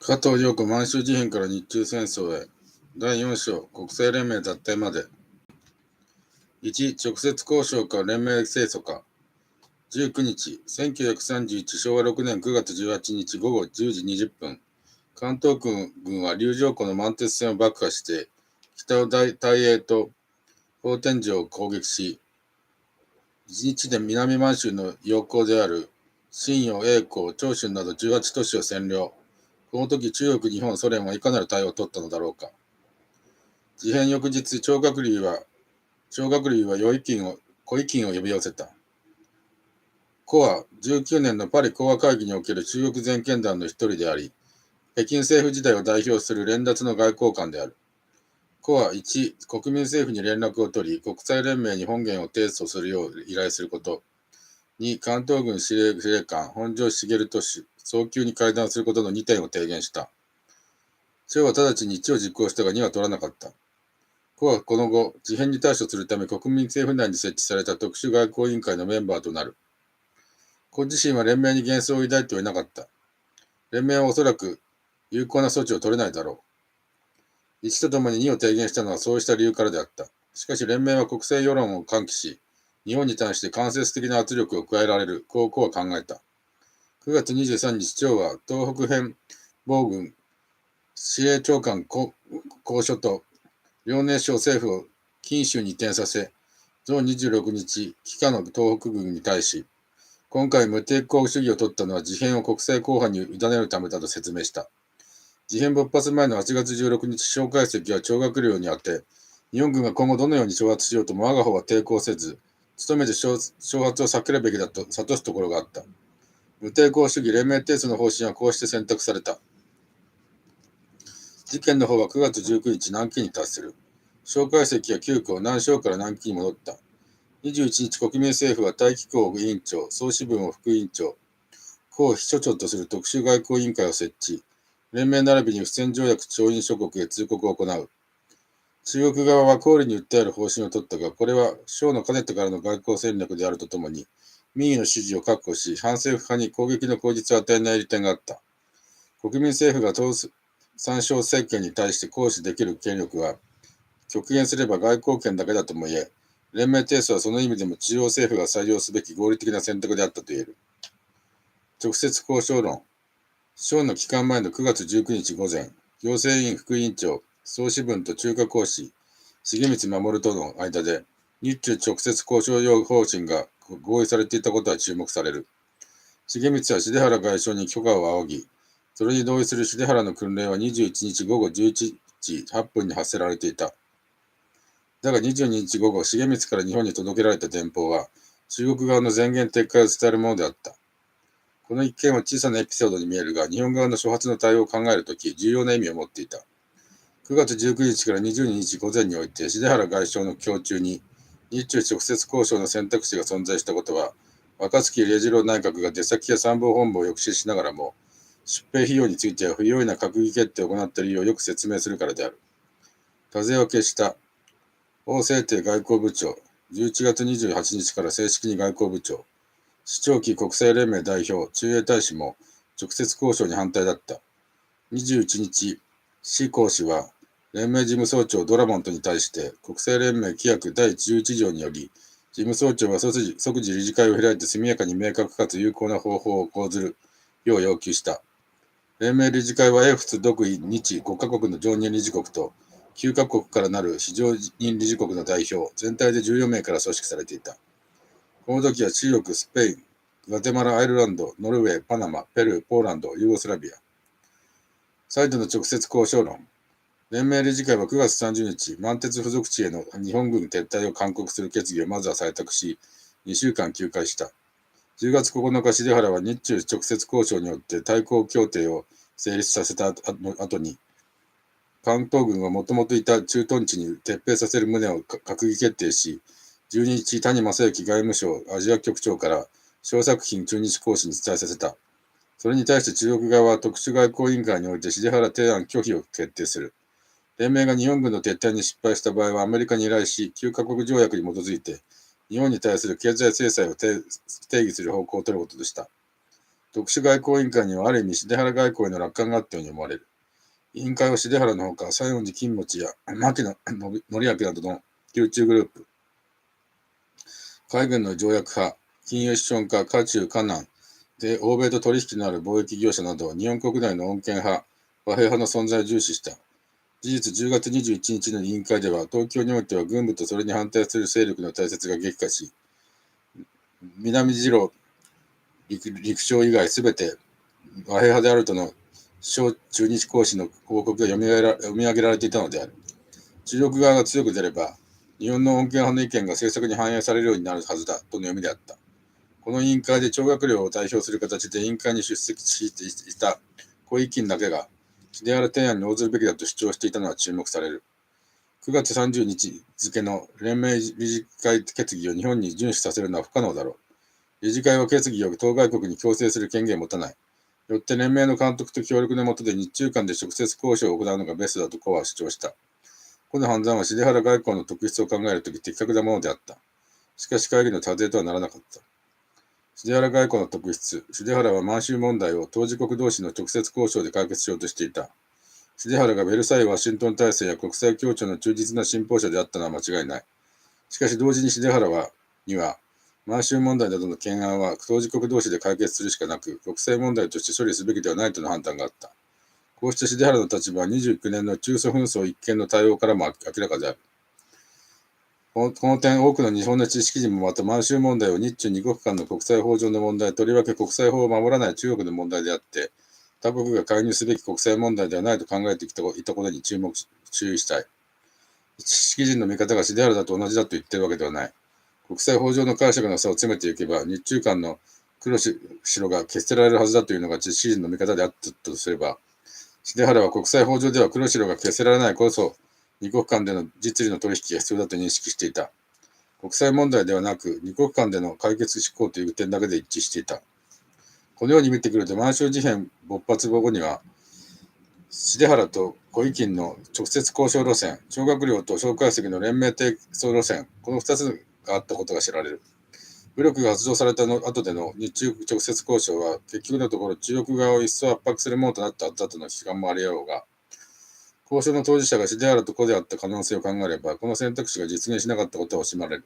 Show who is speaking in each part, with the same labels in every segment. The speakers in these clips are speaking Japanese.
Speaker 1: 加藤陽子満州事変から日中戦争へ。第4章、国際連盟脱退まで。1、直接交渉か連盟清楚か。19日、1931昭和6年9月18日午後10時20分、関東軍は龍城湖の満鉄線を爆破して、北を大英と法天城を攻撃し、1日で南満州の要衝である信陽、栄光、長春など18都市を占領。この時、中国、日本、ソ連はいかなる対応を取ったのだろうか。事変翌日、張学良は胡意金を呼び寄せた。胡は19年のパリ講和会議における中国全権団の一人であり、北京政府時代を代表する連立の外交官である。胡は1、国民政府に連絡を取り、国際連盟に本言を提訴するよう依頼すること。2、関東軍司令官本庄茂と早急に会談することの2点を提言した。張は直ちに1を実行したが2は取らなかった。胡はこの後、事変に対処するため国民政府内に設置された特殊外交委員会のメンバーとなる。胡自身は連盟に幻想を抱いてはいなかった。連盟はおそらく有効な措置を取れないだろう。1とともに2を提言したのはそうした理由からであった。しかし連盟は国際世論を喚起し、日本に対して間接的な圧力を加えられる、こう胡は考えた。9月23日、張は東北編防軍司令長官公書と遼寧省政府を錦州に移転させ、同26日、帰化の東北軍に対し、今回無抵抗主義を取ったのは事変を国際公判に委ねるためだと説明した。事変勃発前の8月16日、蒋介石は張学良にあって、日本軍が今後どのように挑発しようとも我が方は抵抗せず、努めて挑発を避けるべきだと諭すところがあった。無抵抗主義連盟提訴の方針はこうして選択された。事件の方は9月19日、南京に達する。蒋介石は急遽南昌から南京に戻った。21日、国民政府は大気候委員長、総司文を副委員長、胡を秘書長とする特殊外交委員会を設置。連盟並びに不戦条約調印諸国へ通告を行う。中国側は公理に訴える方針を取ったが、これは蒋のかねてからの外交戦略であるとともに、民意の支持を確保し、反政府派に攻撃の口実を与えない利点があった。国民政府が参照政権に対して行使できる権力は、極限すれば外交権だけだとも言え、連盟提訴はその意味でも中央政府が採用すべき合理的な選択であったと言える。直接交渉論。蒋の期間前の9月19日午前、行政院副委員長、総司文と中華公使、重光守との間で、日中直接交渉用方針が合意されていたことは注目される。重光は重原外相に許可を仰ぎ、それに同意する重原の訓令は21日午後11時8分に発せられていた。だが22日午後、重光から日本に届けられた電報は、中国側の前言撤回を伝えるものであった。この一件は小さなエピソードに見えるが、日本側の初発の対応を考えるとき、重要な意味を持っていた。9月19日から22日午前において、重原外相の胸中に、日中直接交渉の選択肢が存在したことは、若槻礼次郎内閣が出先や参謀本部を抑止しながらも、出兵費用については不用意な閣議決定を行っているようよく説明するからである。多勢を消した。王政帝外交部長、11月28日から正式に外交部長、市長期国際連盟代表、駐英大使も直接交渉に反対だった。21日、市公使は、連盟事務総長ドラモントに対して、国際連盟規約第11条により、事務総長は即時理事会を開いて速やかに明確かつ有効な方法を講ずるよう要求した。連盟理事会は英仏独位日5カ国の常任理事国と、9カ国からなる非常任理事国の代表、全体で14名から組織されていた。この時は中国、スペイン、グアテマラ、アイルランド、ノルウェー、パナマ、ペルー、ポーランド、ユーゴスラビア。再度の直接交渉論。連盟理事会は9月30日、満鉄付属地への日本軍撤退を勧告する決議をまずは採択し、2週間休会した。10月9日、重原は日中直接交渉によって対抗協定を成立させた後に、関東軍はもともといた駐屯地に撤兵させる旨を閣議決定し、12日、谷正幸外務省アジア局長から小作品駐日公使に伝えさせた。それに対して中国側は特殊外交委員会において重原提案拒否を決定する。連盟が日本軍の撤退に失敗した場合はアメリカに依頼し、9カ国条約に基づいて日本に対する経済制裁を定義する方向を取ることとした。特殊外交委員会にはある意味、シデハラ外交への楽観があったように思われる。委員会はシデハラのほか、西園寺金持や牧野則明などの宮中グループ、海軍の条約派、金融資本家、華中、華南で欧米と取引のある貿易業者など、日本国内の穏健派、和平派の存在を重視した。事実、10月21日の委員会では、東京においては軍部とそれに反対する勢力の対決が激化し、南次郎陸将以外すべて和平派であるとの小中日公使の報告が読み上げられていたのである。中国側が強く出れば、日本の穏健派の意見が政策に反映されるようになるはずだとの読みであった。この委員会で聴学寮を代表する形で委員会に出席していた小井金だけが、シデハラ提案に応ずるべきだと主張していたのは注目される。9月30日付の連盟理事会決議を日本に遵守させるのは不可能だろう。理事会は決議を当該国に強制する権限を持たない。よって連盟の監督と協力の下で日中間で直接交渉を行うのがベストだとコアは主張した。この判断はシデハラ外交の特質を考えるとき的確なものであった。しかし会議の達成とはならなかった。シデハラ外交の特質。シデハラは満州問題を当事国同士の直接交渉で解決しようとしていた。シデハラがベルサイユ・ワシントン体制や国際協調の忠実な信奉者であったのは間違いない。しかし同時にシデハラには、満州問題などの懸案は当事国同士で解決するしかなく、国際問題として処理すべきではないとの判断があった。こうしてシデハラの立場は29年の中ソ紛争一見の対応からも明らかである。この点、多くの日本の知識人もまた満州問題を日中二国間の国際法上の問題、とりわけ国際法を守らない中国の問題であって、他国が介入すべき国際問題ではないと考えていたことに注意したい。知識人の見方がシデハラだと同じだと言っているわけではない。国際法上の解釈の差を詰めていけば、日中間の黒白が決せられるはずだというのが知識人の見方であったとすれば、シデハラは国際法上では黒白が決せられないこそ、二国間での実利の取引が必要だと認識していた。国際問題ではなく、二国間での解決志向という点だけで一致していた。このように見てくると、満州事変勃発後には、シデハラと小井金の直接交渉路線、聴学寮と蒋介石の連盟提訴路線、この2つがあったことが知られる。武力が発動された後での日中直接交渉は、結局のところ中国側を一層圧迫するものとなったはずだとの批判もあり得ようが、交渉の当事者がシデハラと子であった可能性を考えれば、この選択肢が実現しなかったことは惜しまれる。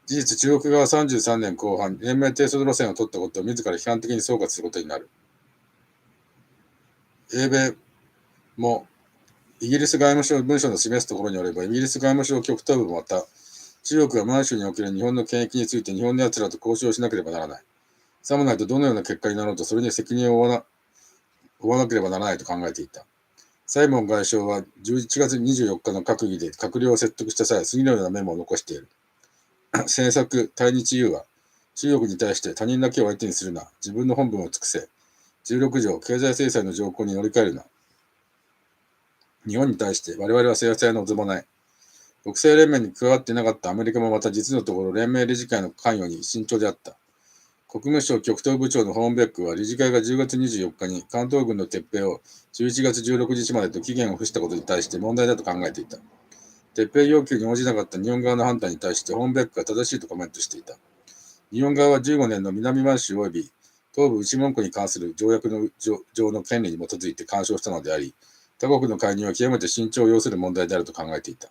Speaker 1: 事実、中国側は33年後半、連盟提訴路線を取ったことを自ら批判的に総括することになる。英米も、イギリス外務省文書の示すところによれば、イギリス外務省極東部もまた、中国は満州における日本の権益について日本の奴らと交渉しなければならない。さもないとどのような結果になろうとそれに責任を負わなければならないと考えていた。サイモン外相は11月24日の閣議で閣僚を説得した際、次のようなメモを残している。政策、対日融和。中国に対して他人だけを相手にするな。自分の本分を尽くせ。16条、経済制裁の条項に乗り換えるな。日本に対して我々は制裁を望まない。国際連盟に加わっていなかったアメリカもまた実のところ連盟理事会の関与に慎重であった。国務省極東部長のホーンベックは理事会が10月24日に関東軍の撤兵を11月16日までと期限を付したことに対して問題だと考えていた。撤兵要求に応じなかった日本側の判断に対してホーンベックが正しいとコメントしていた。日本側は15年の南満州及び東部内蒙古に関する条約の上の権利に基づいて干渉したのであり、他国の介入は極めて慎重を要する問題であると考えていた。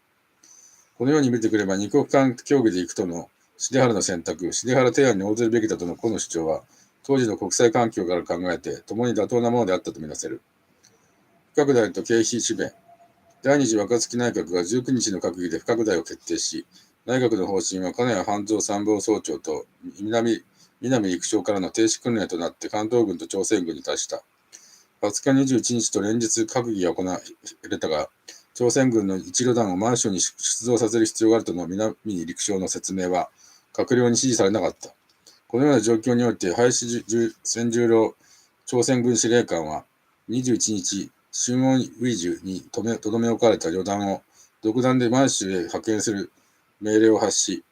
Speaker 1: このように見てくれば、二国間協議で行くとのシデハラの選択、シデハラ提案に応ずるべきだとのこの主張は、当時の国際環境から考えて、共に妥当なものであったとみなせる。不拡大と経費支弁。第二次若槻内閣が19日の閣議で不拡大を決定し、内閣の方針は金谷半蔵参謀総長と南陸将からの停止訓練となって関東軍と朝鮮軍に達した。20日21日と連日閣議が行われたが、朝鮮軍の一路団を満州に出動させる必要があるとの南陸将の説明は閣僚に支持されなかった。このような状況において、林千十郎朝鮮軍司令官は21日、春温ウィジュにとどめ置かれた旅団を独断で満州へ派遣する命令を発し、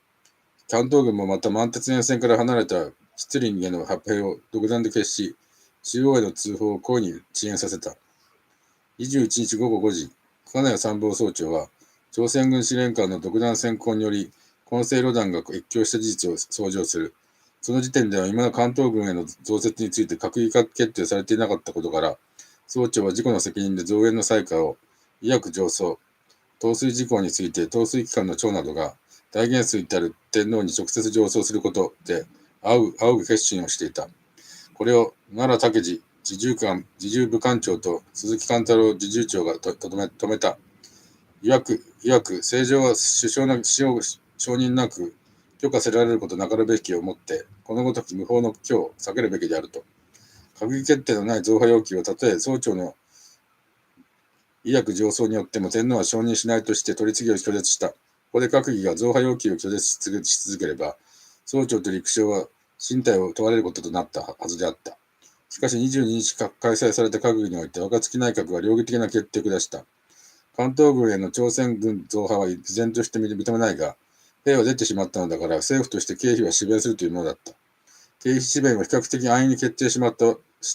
Speaker 1: 関東軍もまた満鉄沿線から離れた吉林への派兵を独断で決し、中央への通報を故意に遅延させた。21日午後5時、金谷参謀総長は、朝鮮軍司令官の独断専行により、混成旅団が越境した事実を奏上する。その時点では未だ関東軍への増設について閣議決定されていなかったことから、総長は自己の責任で増援の採火を医薬上層、統水事項について統水機関の長などが大元帥たる天皇に直接上奏することで仰ぐ決心をしていた。これを奈良武次侍従部官長と鈴木貫太郎侍従長が止めた。いわく、正常は首相の承認なく許可せられることなかるべきをもって、このごとき無法の挙を避けるべきであると。閣議決定のない増派要求をたとえ総長の医薬上奏によっても天皇は承認しないとして取り次ぎを拒絶した。ここで閣議が増派要求を拒絶し続ければ、総長と陸将は身体を問われることとなったはずであった。しかし22日開催された閣議において若槻内閣は両義的な決定を下した。関東軍への朝鮮軍増派は依然として認めないが、兵は出てしまったのだから政府として経費は支弁するというものだった。経費支弁は比較的安易に決定し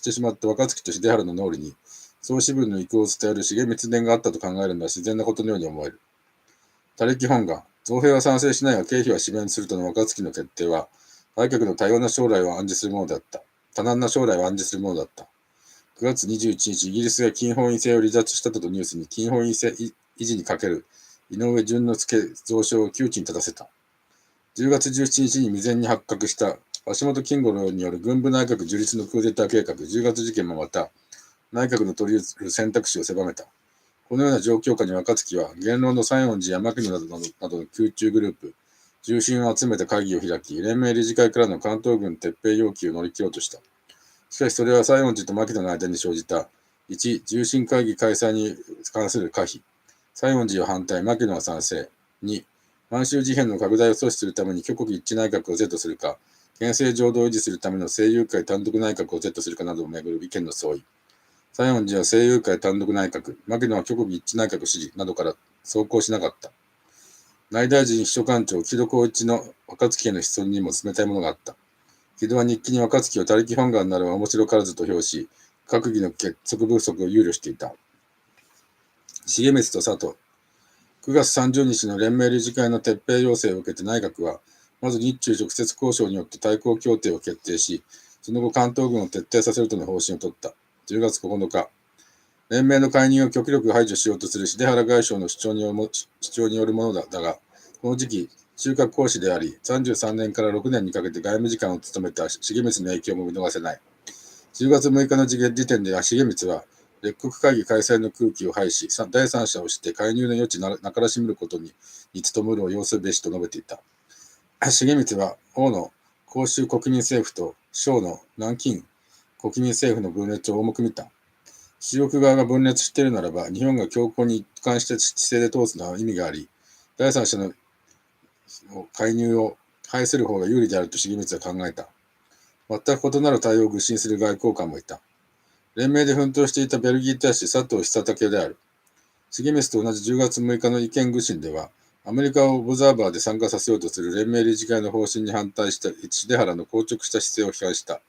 Speaker 1: てしまった若槻と秀原の脳裏に、総支部の意向を伝える重密伝があったと考えるのは自然なことのように思える。他力本願、増兵は賛成しないが経費は支弁するとの若槻の決定は、外局の多難な将来を暗示するものだった。9月21日、イギリスが金本位制を離脱したとニュースに、金本位制維持にかける井上淳之介蔵書を窮地に立たせた。10月17日に未然に発覚した橋本金五郎による軍部内閣樹立のクーデター計画10月事件もまた、内閣の取り得る選択肢を狭めた。このような状況下に若槻は、言論の西園寺や牧野などの宮中グループ、重臣を集めた会議を開き、連盟理事会からの関東軍撤兵要求を乗り切ろうとした。しかしそれは西園寺と牧野の間に生じた、1、重臣会議開催に関する可否。西園寺は反対、牧野は賛成。2、満州事変の拡大を阻止するために挙国一致内閣を是とするか、憲政浄土を維持するための政友会単独内閣を是とするかなどをめぐる意見の相違。西園寺は政友会単独内閣、牧野は挙国一致内閣支持などから奏功しなかった。内大臣秘書官長、木戸光一の若槻への質問にも冷たいものがあった。木戸は日記に若槻を他力本願なるは面白からずと評し、閣議の結束不足を憂慮していた。重光と佐藤。9月30日の連盟理事会の撤兵要請を受けて内閣は、まず日中直接交渉によって対抗協定を決定し、その後関東軍を徹底させるとの方針を取った。10月9日、連盟の介入を極力排除しようとする重原外相の主張によるものだが、この時期、中核講師であり、33年から6年にかけて外務次官を務めた重光の影響も見逃せない。10月6日の時点で重光は、列国会議開催の空気を排し、第三者をして介入の余地なからしめることに努むるを要するべしと述べていた。重光は、王の広州国民政府と省の南京国民政府の分裂を重く見た。中国側が分裂しているならば、日本が強硬に一貫した姿勢で通すのは意味があり、第三者の介入を排する方が有利であると重光は考えた。全く異なる対応を愚信する外交官もいた。連盟で奮闘していたベルギー大使佐藤久武である。重光と同じ10月6日の意見愚信では、アメリカをオブザーバーで参加させようとする連盟理事会の方針に反対した重原の硬直した姿勢を批判した。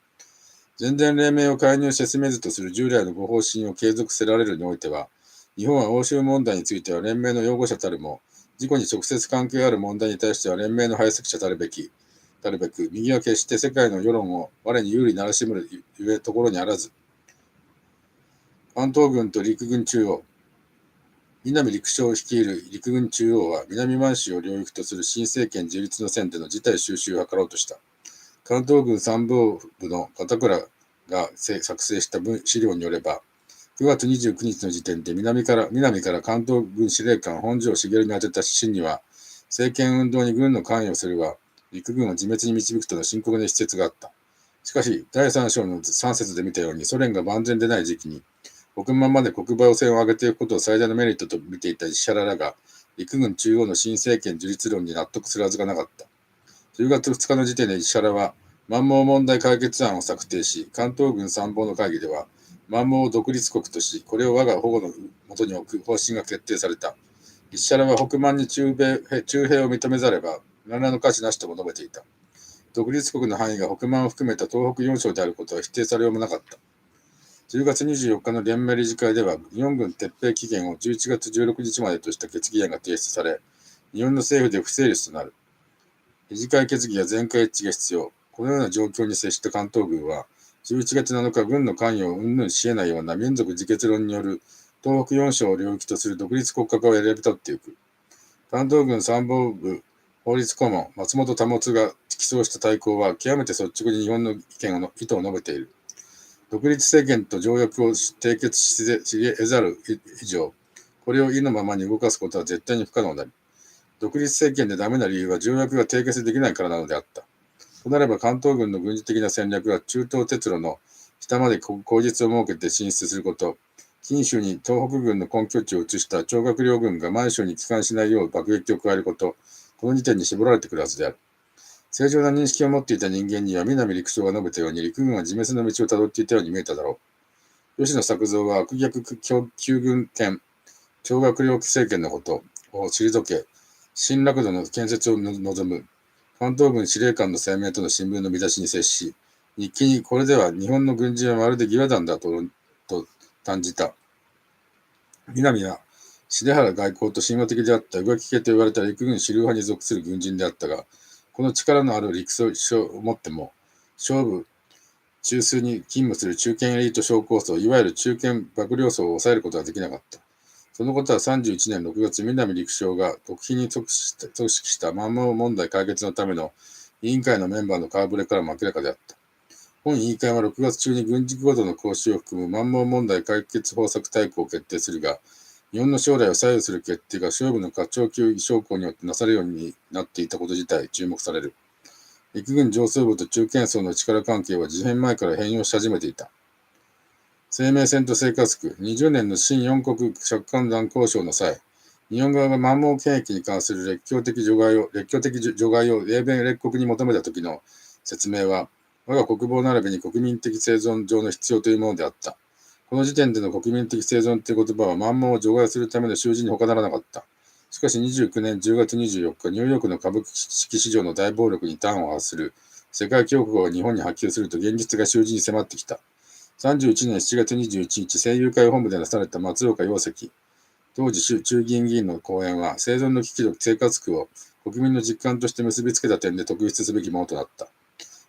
Speaker 1: 全然連盟を介入せしめずとする従来のご方針を継続せられるにおいては、日本は欧州問題については連盟の擁護者たるも、自己に直接関係ある問題に対しては連盟の排斥者たるべく、右は決して世界の世論を我に有利にならしむるゆえところにあらず、関東軍と陸軍中央、南陸将を率いる陸軍中央は南満州を領域とする新政権樹立の線での事態収拾を図ろうとした。関東軍参謀部の片倉が作成した資料によれば、9月29日の時点で南から関東軍司令官本庄茂に宛てた指針には、政権運動に軍の関与するは、陸軍を自滅に導くとの深刻な施設があった。しかし、第3章の3節で見たように、ソ連が万全でない時期に、国満まで国防線を上げていくことを最大のメリットと見ていた石原らが、陸軍中央の新政権樹立論に納得するはずがなかった。10月2日の時点で石原は、満蒙問題解決案を策定し、関東軍参謀の会議では、満蒙を独立国とし、これを我が保護のもとに置く方針が決定された。石原は北満に駐兵を認めざれば、何らの価値なしとも述べていた。独立国の範囲が北満を含めた東北4省であることは否定されようもなかった。10月24日の連盟理事会では、日本軍撤兵期限を11月16日までとした決議案が提出され、日本の政府で不成立となる。理事会決議は全会一致が必要。このような状況に接した関東軍は、11月7日、軍の関与を云々し得ないような民族自決論による東北4省を領域とする独立国家化を選び取っていく。関東軍参謀部法律顧問、松本保が起草した大綱は、極めて率直に日本の意図を述べている。独立政権と条約を締結し得ざる以上、これを意のままに動かすことは絶対に不可能である。独立政権でダメな理由は条約が締結できないからなのであった。となれば関東軍の軍事的な戦略は中東鉄路の北まで口実を設けて進出すること、近州に東北軍の根拠地を移した張学良軍が満州に帰還しないよう爆撃を加えること、この時点に絞られてくるはずである。正常な認識を持っていた人間には南陸将が述べたように陸軍は自滅の道をたどっていたように見えただろう。吉野作造は悪逆旧軍権、張学良政権のことを退け、新楽土の建設を望む関東軍司令官の声明との新聞の見出しに接し、日記にこれでは日本の軍人はまるで義和団だと断じた。南は重原外交と親和的であった宇垣家と言われた陸軍主流派に属する軍人であったが、この力のある陸将をもっても、勝負中枢に勤務する中堅エリート将校層、いわゆる中堅幕僚層を抑えることはできなかった。そのことは31年6月、南陸将が極秘に組織した満蒙問題解決のための委員会のメンバーの顔ぶれからも明らかであった。本委員会は6月中に軍事行動の行使を含む満蒙問題解決方策大綱を決定するが、日本の将来を左右する決定が勝負の課長級将校によってなされるようになっていたこと自体注目される。陸軍上層部と中堅層の力関係は事変前から変容し始めていた。生命線と生活区、20年の新四国借款団交渉の際、日本側が満蒙権益に関する列強的除外を英米列国に求めた時の説明は、我が国防並びに国民的生存上の必要というものであった。この時点での国民的生存という言葉は満蒙を除外するための習字に他ならなかった。しかし29年10月24日、ニューヨークの株式市場の大暴力に端を発する世界恐慌が日本に波及すると現実が習字に迫ってきた。31年7月21日、政友会本部でなされた松岡洋石、当時衆議院議員の講演は、生存の危機と生活苦を国民の実感として結びつけた点で特筆すべきものとなった。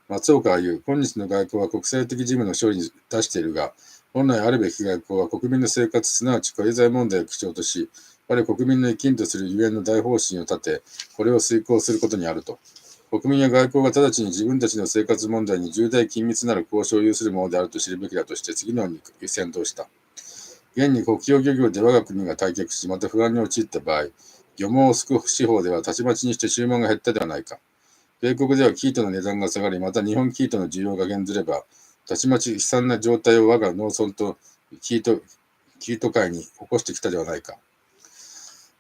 Speaker 1: 松岡は言う、今日の外交は国際的事務の処理に出しているが、本来あるべき外交は国民の生活、すなわち経済問題を基調とし、我国民の生きんとするゆえんの大方針を立て、これを遂行することにあると。国民や外交が直ちに自分たちの生活問題に重大緊密なる交渉を有するものであると知るべきだとして次のように宣討した。現に国境漁業で我が国が退却し、また不安に陥った場合、漁網を救う司法ではたちまちにして注文が減ったではないか。米国では生糸の値段が下がり、また日本生糸の需要が減ずれば、たちまち悲惨な状態を我が農村と生糸界に起こしてきたではないか。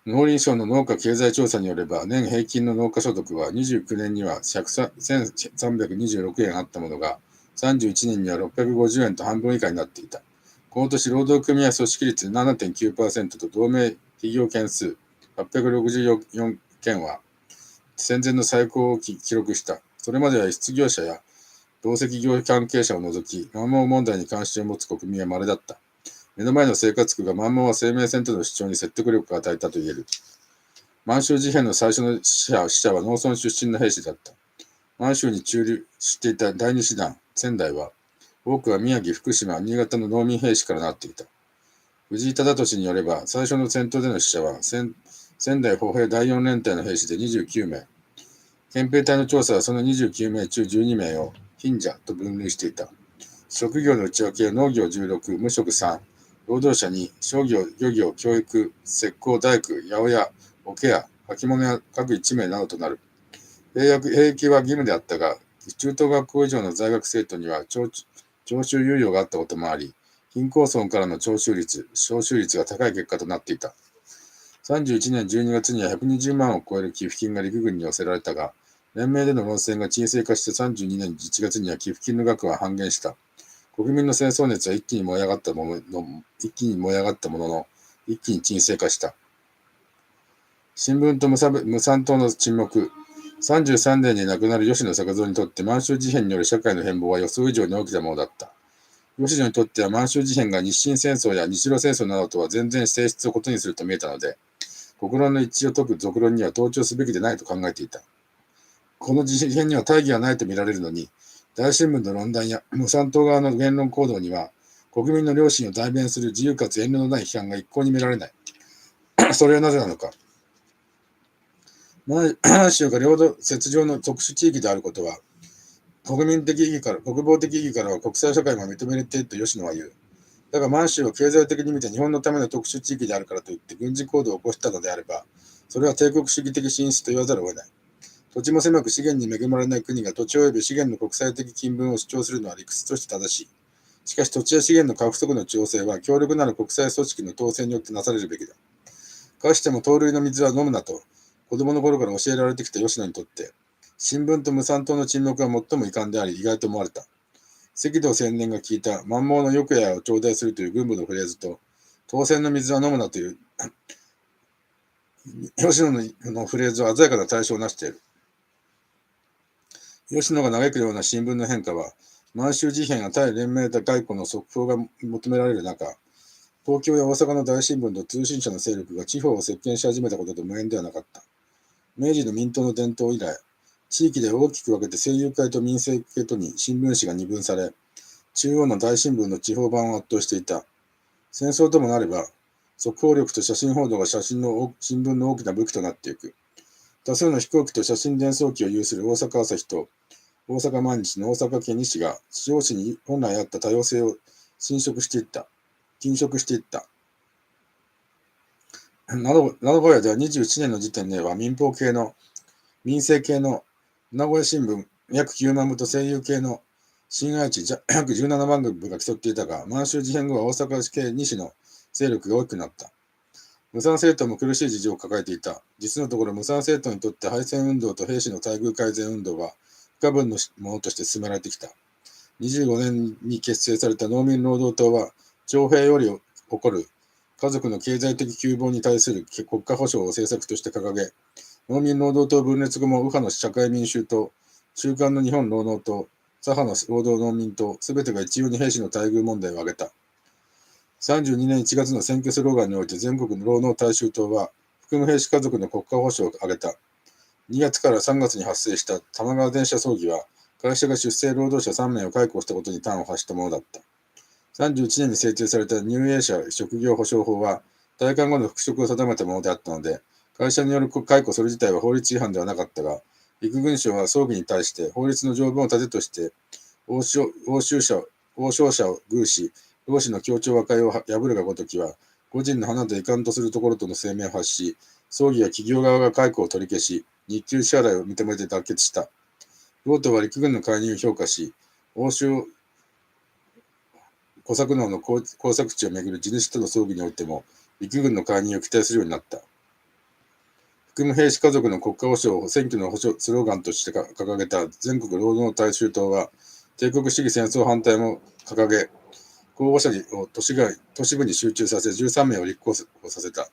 Speaker 1: 農林省の農家経済調査によれば、年平均の農家所得は29年には1326円あったものが、31年には650円と半分以下になっていた。この年、労働組合組織率 7.9% と同盟企業件数864件は、戦前の最高を記録した。それまでは輸出業者や同席業関係者を除き、満蒙問題に関心を持つ国民は稀だった。目の前の生活苦が満蒙は生命線との主張に説得力を与えたと言える。満州事変の最初の死者は農村出身の兵士だった。満州に駐留していた第二師団、仙台は、多くは宮城、福島、新潟の農民兵士からなっていた。藤井忠俊によれば、最初の戦闘での死者は、仙台歩兵第4連隊の兵士で29名。憲兵隊の調査はその29名中12名を貧者と分類していた。職業の内訳は農業16、無職3、労働者に商業、漁業、教育、石膏、大工、八百屋、桶屋、履物屋各1名などとなる。兵役は義務であったが、中等学校以上の在学生徒には徴収猶予があったこともあり、貧困層からの徴収率、召集率が高い結果となっていた。31年12月には120万を超える寄付金が陸軍に寄せられたが、連盟での論戦が沈静化して32年1月には寄付金の額は半減した。国民の戦争熱は一気に燃え上がったものの、一気に沈静化した。新聞と無産党の沈黙。33年に亡くなる吉野作造にとって満州事変による社会の変貌は予想以上に起きたものだった。吉野にとっては満州事変が日清戦争や日露戦争などとは全然性質を異にすると見えたので、国論の一致を解く俗論には同調すべきでないと考えていた。この事変には大義がないと見られるのに、大新聞の論壇や無産党側の言論行動には、国民の良心を代弁する自由かつ遠慮のない批判が一向に見られない。それはなぜなのか。満州が領土切上の特殊地域であることは、国防的意義からは国際社会も認めていると吉野は言う。だが満州を経済的に見て日本のための特殊地域であるからといって軍事行動を起こしたのであれば、それは帝国主義的進出と言わざるを得ない。土地も狭く資源に恵まれない国が土地及び資源の国際的均分を主張するのは理屈として正しい。しかし土地や資源の獲得の調整は強力なる国際組織の統制によってなされるべきだ。かしても盗塁の水は飲むなと子供の頃から教えられてきた吉野にとって、新聞と無産党の沈黙は最も遺憾であり意外と思われた。赤道青年が聞いた満蒙の欲やを頂戴するという軍部のフレーズと、当選の水は飲むなという吉野のフレーズは鮮やかな対象をなしている。吉野が嘆くような新聞の変化は、満州事変や対連盟外交の速報が求められる中、東京や大阪の大新聞と通信社の勢力が地方を席巻し始めたことと無縁ではなかった。明治の民党の伝統以来、地域で大きく分けて政友会と民政系とに新聞紙が二分され、中央の大新聞の地方版を圧倒していた。戦争ともなれば、速報力と写真報道が新聞の大きな武器となっていく。多数の飛行機と写真伝送機を有する大阪朝日と大阪毎日の大阪県西が地方紙に本来あった多様性を侵食していった。名古屋では21年の時点では民政系の名古屋新聞約9万部と声優系の新愛知約17万部が競っていたが、満州事変後は大阪系西の勢力が大きくなった。無産政党も苦しい事情を抱えていた。実のところ無産政党にとって敗戦運動と兵士の待遇改善運動は不可分のものとして進められてきた。25年に結成された農民労働党は、徴兵より起こる家族の経済的窮乏に対する国家保障を政策として掲げ、農民労働党分裂後も右派の社会民衆党、中間の日本労働党、左派の労働農民党、すべてが一様に兵士の待遇問題を挙げた。32年1月の選挙スローガンにおいて全国の労農大衆党は、含む兵士家族の国家保障を挙げた。2月から3月に発生した玉川電車騒ぎは、会社が出生労働者3名を解雇したことに端を発したものだった。31年に制定された入営者職業保障法は、退官後の復職を定めたものであったので、会社による解雇それ自体は法律違反ではなかったが、陸軍省は葬儀に対して法律の条文を盾として、応召者を遇し、労使の協調和解を破るがごときは、個人の花と遺憾とするところとの声明を発し、葬儀や企業側が解雇を取り消し、日給支払いを認めて妥結した。同党は陸軍の介入を評価し、欧州小作農の耕作地をめぐる地主との葬儀においても、陸軍の介入を期待するようになった。含む兵士家族の国家保障を選挙のスローガンとして掲げた全国労働大衆党は、帝国主義戦争反対も掲げ、候補者を都市部に集中させ13名を立候補させた。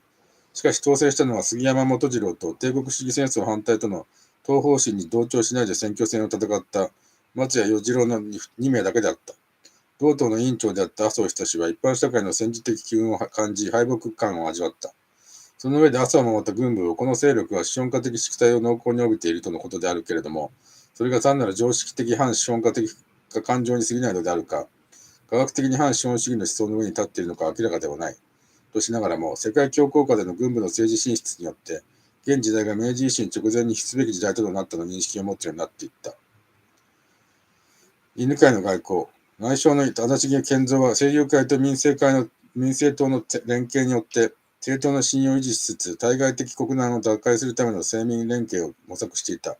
Speaker 1: しかし当選したのは杉山元次郎と帝国主義戦争反対との党方針に同調しないで選挙戦を戦った松谷与次郎の2名だけであった。同党の委員長であった麻生久は一般社会の戦時的機運を感じ敗北感を味わった。その上で麻生を守った軍部をこの勢力は資本家的宿題を濃厚に帯びているとのことであるけれども、それが単なる常識的反資本家的感情に過ぎないのであるか、科学的に反資本主義の思想の上に立っているのか明らかではない。としながらも、世界恐慌下での軍部の政治進出によって、現時代が明治維新直前に必すべき時代となったの認識を持つようになっていった。犬飼の外交。内相の足立健三は政友会と民政党の連携によって、政党の信用を維持しつつ、対外的国難を打開するための政民連携を模索していた。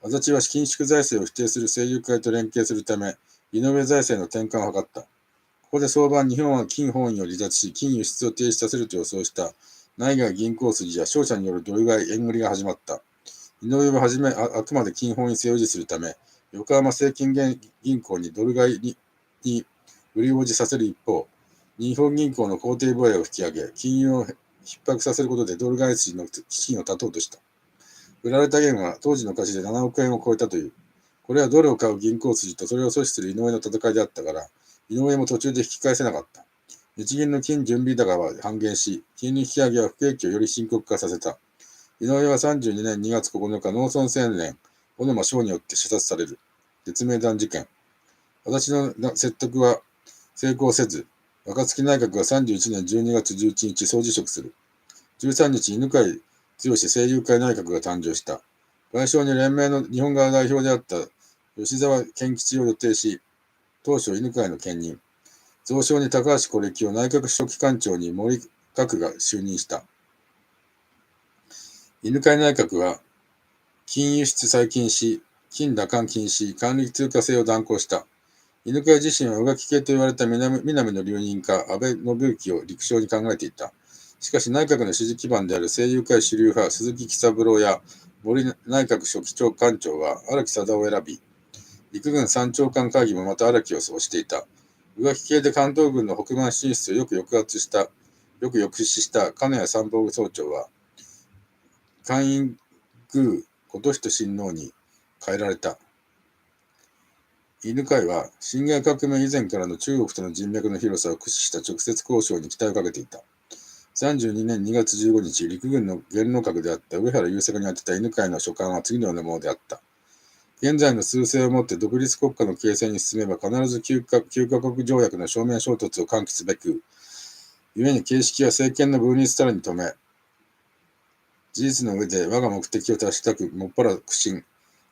Speaker 1: 足立は緊縮財政を否定する政友会と連携するため、井上財政の転換を図った。ここで早晩日本は金本位を離脱し、金輸出を停止させると予想した内外銀行筋や商社によるドル買い円売りが始まった。井上ははじめ あくまで金本位制を維持するため、横浜正金銀行にドル買いに売りをじさせる一方、日本銀行の公定防衛を引き上げ、金融を逼迫させることでドル買い筋の資金を断とうとした。売られた元は当時の価値で7億円を超えたという。これはドルを買う銀行筋とそれを阻止する井上の戦いであったから、井上も途中で引き返せなかった。日銀の金準備高は半減し、金利引き上げは不景気をより深刻化させた。井上は32年2月9日、農村青年、小沼翔によって射殺される。絶命弾事件。私の説得は成功せず、若槻内閣が31年12月11日総辞職する。13日、犬飼剛政友会内閣が誕生した。外相に連盟の日本側代表であった吉沢健吉を予定し、当初犬飼の兼任。増相に高橋是木を内閣書記官長に森閣が就任した。犬飼内閣は、金輸出再禁止、金打艦禁止、管理通貨制を断行した。犬飼自身は浮気系と言われた南の留任家、安倍信之を陸将に考えていた。しかし内閣の支持基盤である政友会主流派、鈴木喜三郎や森内閣書記長官長は荒木貞夫を選び、陸軍三長官会議もまた荒木を推していた。浮気系で関東軍の北満進出をよく抑止した金谷参謀総長は、官員宮琴仁親王に変えられた。犬飼は辛亥革命以前からの中国との人脈の広さを駆使した直接交渉に期待をかけていた。32年2月15日、陸軍の元老閣であった上原雄作に宛てた犬飼の書簡は次のようなものであった。現在の趨勢をもって独立国家の形成に進めば必ず9カ国条約の正面衝突を喚起すべく、故に形式は政権の分立たるに止め、事実の上で我が目的を達したくもっぱら苦心、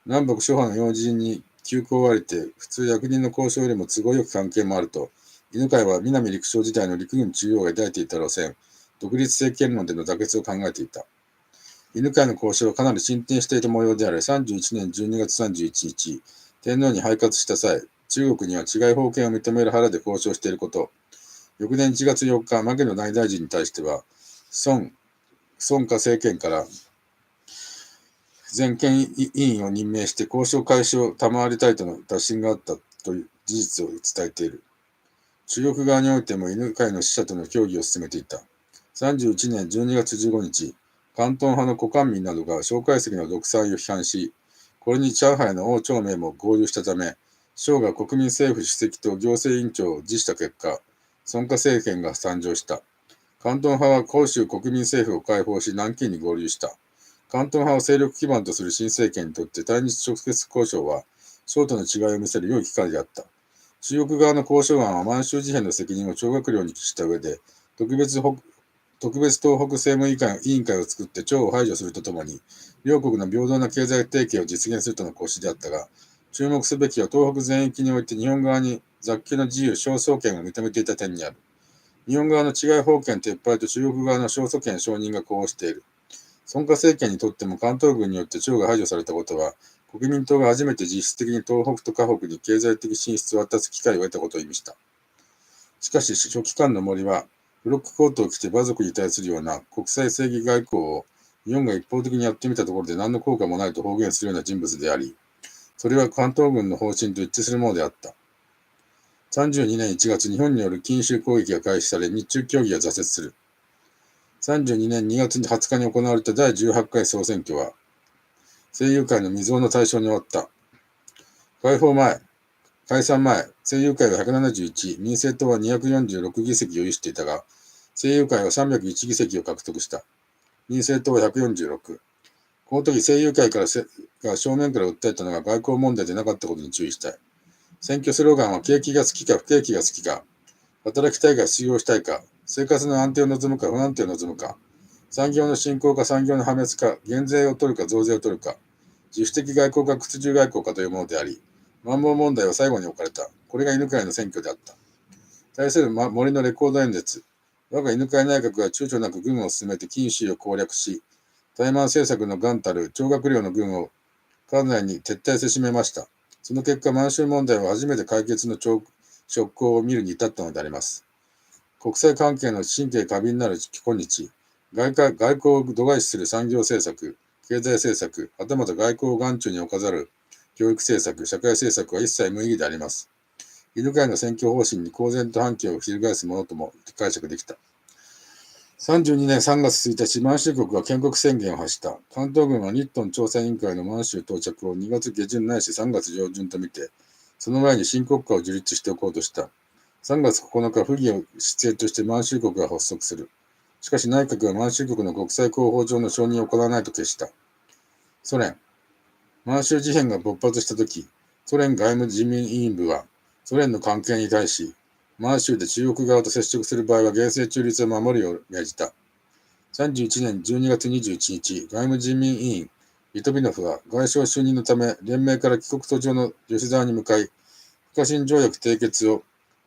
Speaker 1: 南北諸派の要人に休校を割りて、普通役人の交渉よりも都合よく関係もあると、犬飼は南陸将時代の陸軍中央が抱いていた路線、独立政権論での妥結を考えていた。犬飼の交渉はかなり進展していた模様である。31年12月31日、天皇に拝活した際、中国には違い封建を認める腹で交渉していること。翌年1月4日、牧野内大臣に対しては、孫家政権から全権委員を任命して交渉開始を賜りたいとの打診があったという事実を伝えている。中国側においても犬飼の使者との協議を進めていた。31年12月15日、広東派の古官民などが蒋介石の独裁を批判し、これに上海の王朝明も合流したため、蒋が国民政府主席と行政委員長を辞した結果、孫家政権が誕生した。広東派は広州国民政府を解放し南京に合流した。広東派を勢力基盤とする新政権にとって対日直接交渉は、蒋との違いを見せる良い機会であった。中国側の交渉案は満州事変の責任を張学良に帰した上で、特別東北政務委員会を作って趙を排除するとともに、両国の平等な経済提携を実現するとの講師であったが、注目すべきは東北全域において日本側に雑居の自由少数権を認めていた点にある。日本側の違い封建撤廃と中国側の勝訴権承認が呼応している。孫家政権にとっても関東軍によって趙が排除されたことは、国民党が初めて実質的に東北と華北に経済的進出を果たす機会を得たことを意味した。しかし、書記官の森は、ブロックコートを着て馬族に対するような国際正義外交を日本が一方的にやってみたところで何の効果もないと公言するような人物であり、それは関東軍の方針と一致するものであった。32年1月、日本による近州攻撃が開始され、日中協議が挫折する。32年2月20日に行われた第18回総選挙は、政友会の未曾有の対象に終わった。解散前、政友会は171、民政党は246議席を有していたが、政友会は301議席を獲得した。民政党は146。この時、政友会が正面から訴えたのが外交問題でなかったことに注意したい。選挙スローガンは景気が好きか不景気が好きか、働きたいか失業したいか、生活の安定を望むか不安定を望むか、産業の振興か産業の破滅か、減税を取るか増税を取るか、自主的外交か屈辱外交かというものであり、マンボウ問題は最後に置かれた。これが犬飼の選挙であった。対する森のレコード演説。我が犬飼内閣は躊躇なく軍を進めて近州を攻略し、台湾政策の元たる張学良の軍を関内に撤退せしめました。その結果、満州問題は初めて解決の直行を見るに至ったのであります。国際関係の神経過敏なる今日、外交を度外視する産業政策、経済政策、はたまた外交を眼中に置かざる教育政策、社会政策は一切無意義であります。犬飼の選挙方針に公然と反旗を翻すものとも解釈できた。32年3月1日、満州国は建国宣言を発した。関東軍は日東朝鮮委員会の満州到着を2月下旬ないし3月上旬とみて、その前に新国家を樹立しておこうとした。3月9日、不義を失礼として満州国が発足する。しかし内閣は満州国の国際公法上の承認を行わないと決した。ソ連。満州事変が勃発したとき、ソ連外務人民委員部は、ソ連の関係に対し、満州で中国側と接触する場合は厳正中立を守るよう命じた。31年12月21日、外務人民委員、リトビノフは外相就任のため、連盟から帰国途上の吉沢に向かい、不可侵条約締結を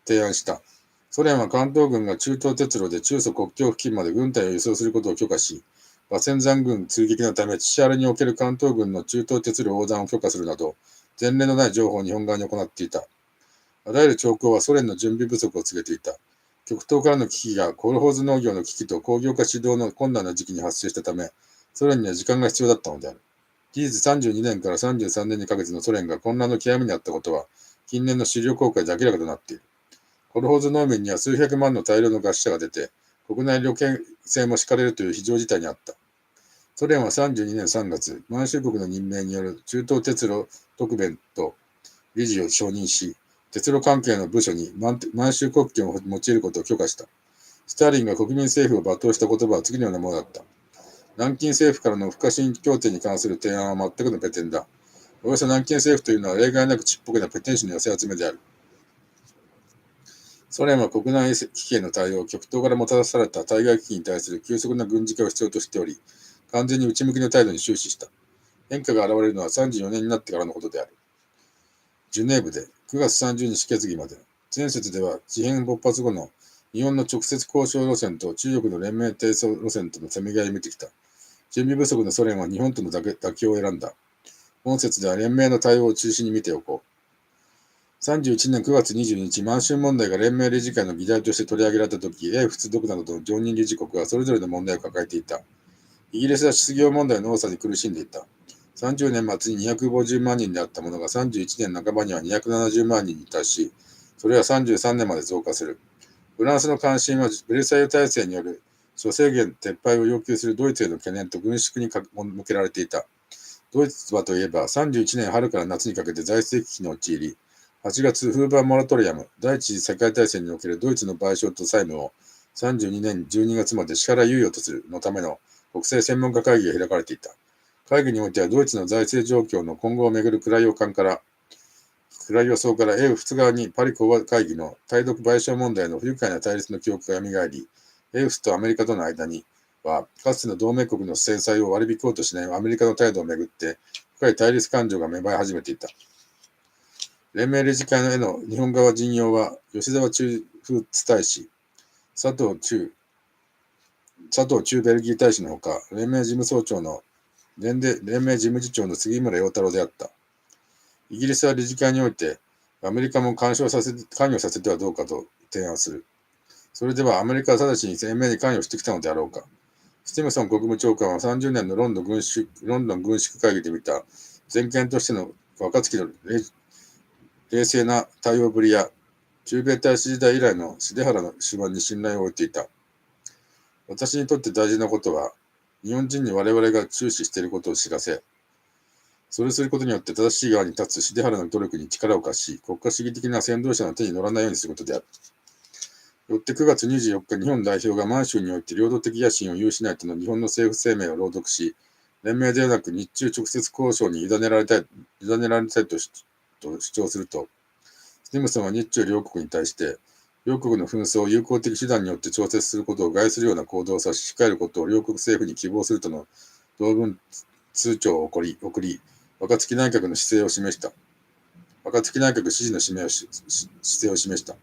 Speaker 1: 提案した。ソ連は関東軍が中東鉄路で中蘇国境付近まで軍隊を輸送することを許可し、馬戦山軍追撃のため、千原における関東軍の中東鉄路横断を許可するなど、前例のない情報を日本側に行っていた。あらゆる兆候はソ連の準備不足を告げていた。極東からの危機がコルホーズ農業の危機と工業化指導の困難な時期に発生したため、ソ連には時間が必要だったのである。事実32年から33年にかけてのソ連が混乱の極みにあったことは、近年の資料公開で明らかとなっている。コルホーズ農民には数百万の大量の餓死者が出て、国内旅券制も敷かれるという非常事態にあった。ソ連は32年3月、満州国の任命による中東鉄路特弁と理事を承認し、鉄路関係の部署に満州国旗を用いることを許可した。スターリンが国民政府を罵倒した言葉は次のようなものだった。南京政府からの不可侵協定に関する提案は全くのペテンだ。およそ南京政府というのは例外なくちっぽけなペテン師の寄せ集めである。ソ連は国内危機への対応を極東からもたらされた対外危機に対する急速な軍事化を必要としており、完全に内向きの態度に終始した。変化が現れるのは34年になってからのことである。ジュネーブで9月30日決議まで、前節では事変勃発後の日本の直接交渉路線と中国の連盟提訴路線とのせめぎ合いを見てきた。準備不足のソ連は日本との妥協を選んだ。本節では連盟の対応を中心に見ておこう。31年9月22日、満州問題が連盟理事会の議題として取り上げられたとき、英仏独などの常任理事国はそれぞれの問題を抱えていた。イギリスは失業問題の多さに苦しんでいた。30年末に250万人であったものが31年半ばには270万人に達し、それは33年まで増加する。フランスの関心はベルサイユ体制による諸制限撤廃を要求するドイツへの懸念と軍縮に向けられていた。ドイツはといえば31年春から夏にかけて財政危機に陥り、8月フーバーモラトリアム、第一次世界大戦におけるドイツの賠償と債務を32年12月まで支払い猶予とするのための国際専門家会議が開かれていた。会議においてはドイツの財政状況の今後をめぐる暗い予想から英仏側にパリ講和会議の対独賠償問題の不愉快な対立の記憶が蘇り、英仏とアメリカとの間には、かつての同盟国の制裁を割り引こうとしないアメリカの態度をめぐって深い対立感情が芽生え始めていた。連盟理事会への日本側陣容は、吉沢駐仏大使、佐藤駐ベルギー大使のほか、連盟事務次長の杉村陽太郎であった。イギリスは理事会において、アメリカも関与させてはどうかと提案する。それではアメリカは直ちに連盟に関与してきたのであろうか。スティムソン国務長官は30年のロンドン軍縮会議で見た全権としての若月の冷静な対応ぶりや、駐米大使時代以来の重原の手腕に信頼を置いていた。私にとって大事なことは、日本人に我々が注視していることを知らせ、それすることによって正しい側に立つ重原の努力に力を貸し、国家主義的な先導者の手に乗らないようにすることである。よって9月24日、日本代表が満州において領土的野心を有しないとの日本の政府声明を朗読し、連盟ではなく日中直接交渉に委ねられたいと主張すると、スティムソンは日中両国に対して、両国の紛争を友好的手段によって調節することを害するような行動を差し控えることを両国政府に希望するとの同文通帳を送り、若槻内閣の姿勢を示した。若槻内閣支持の姿勢を示した。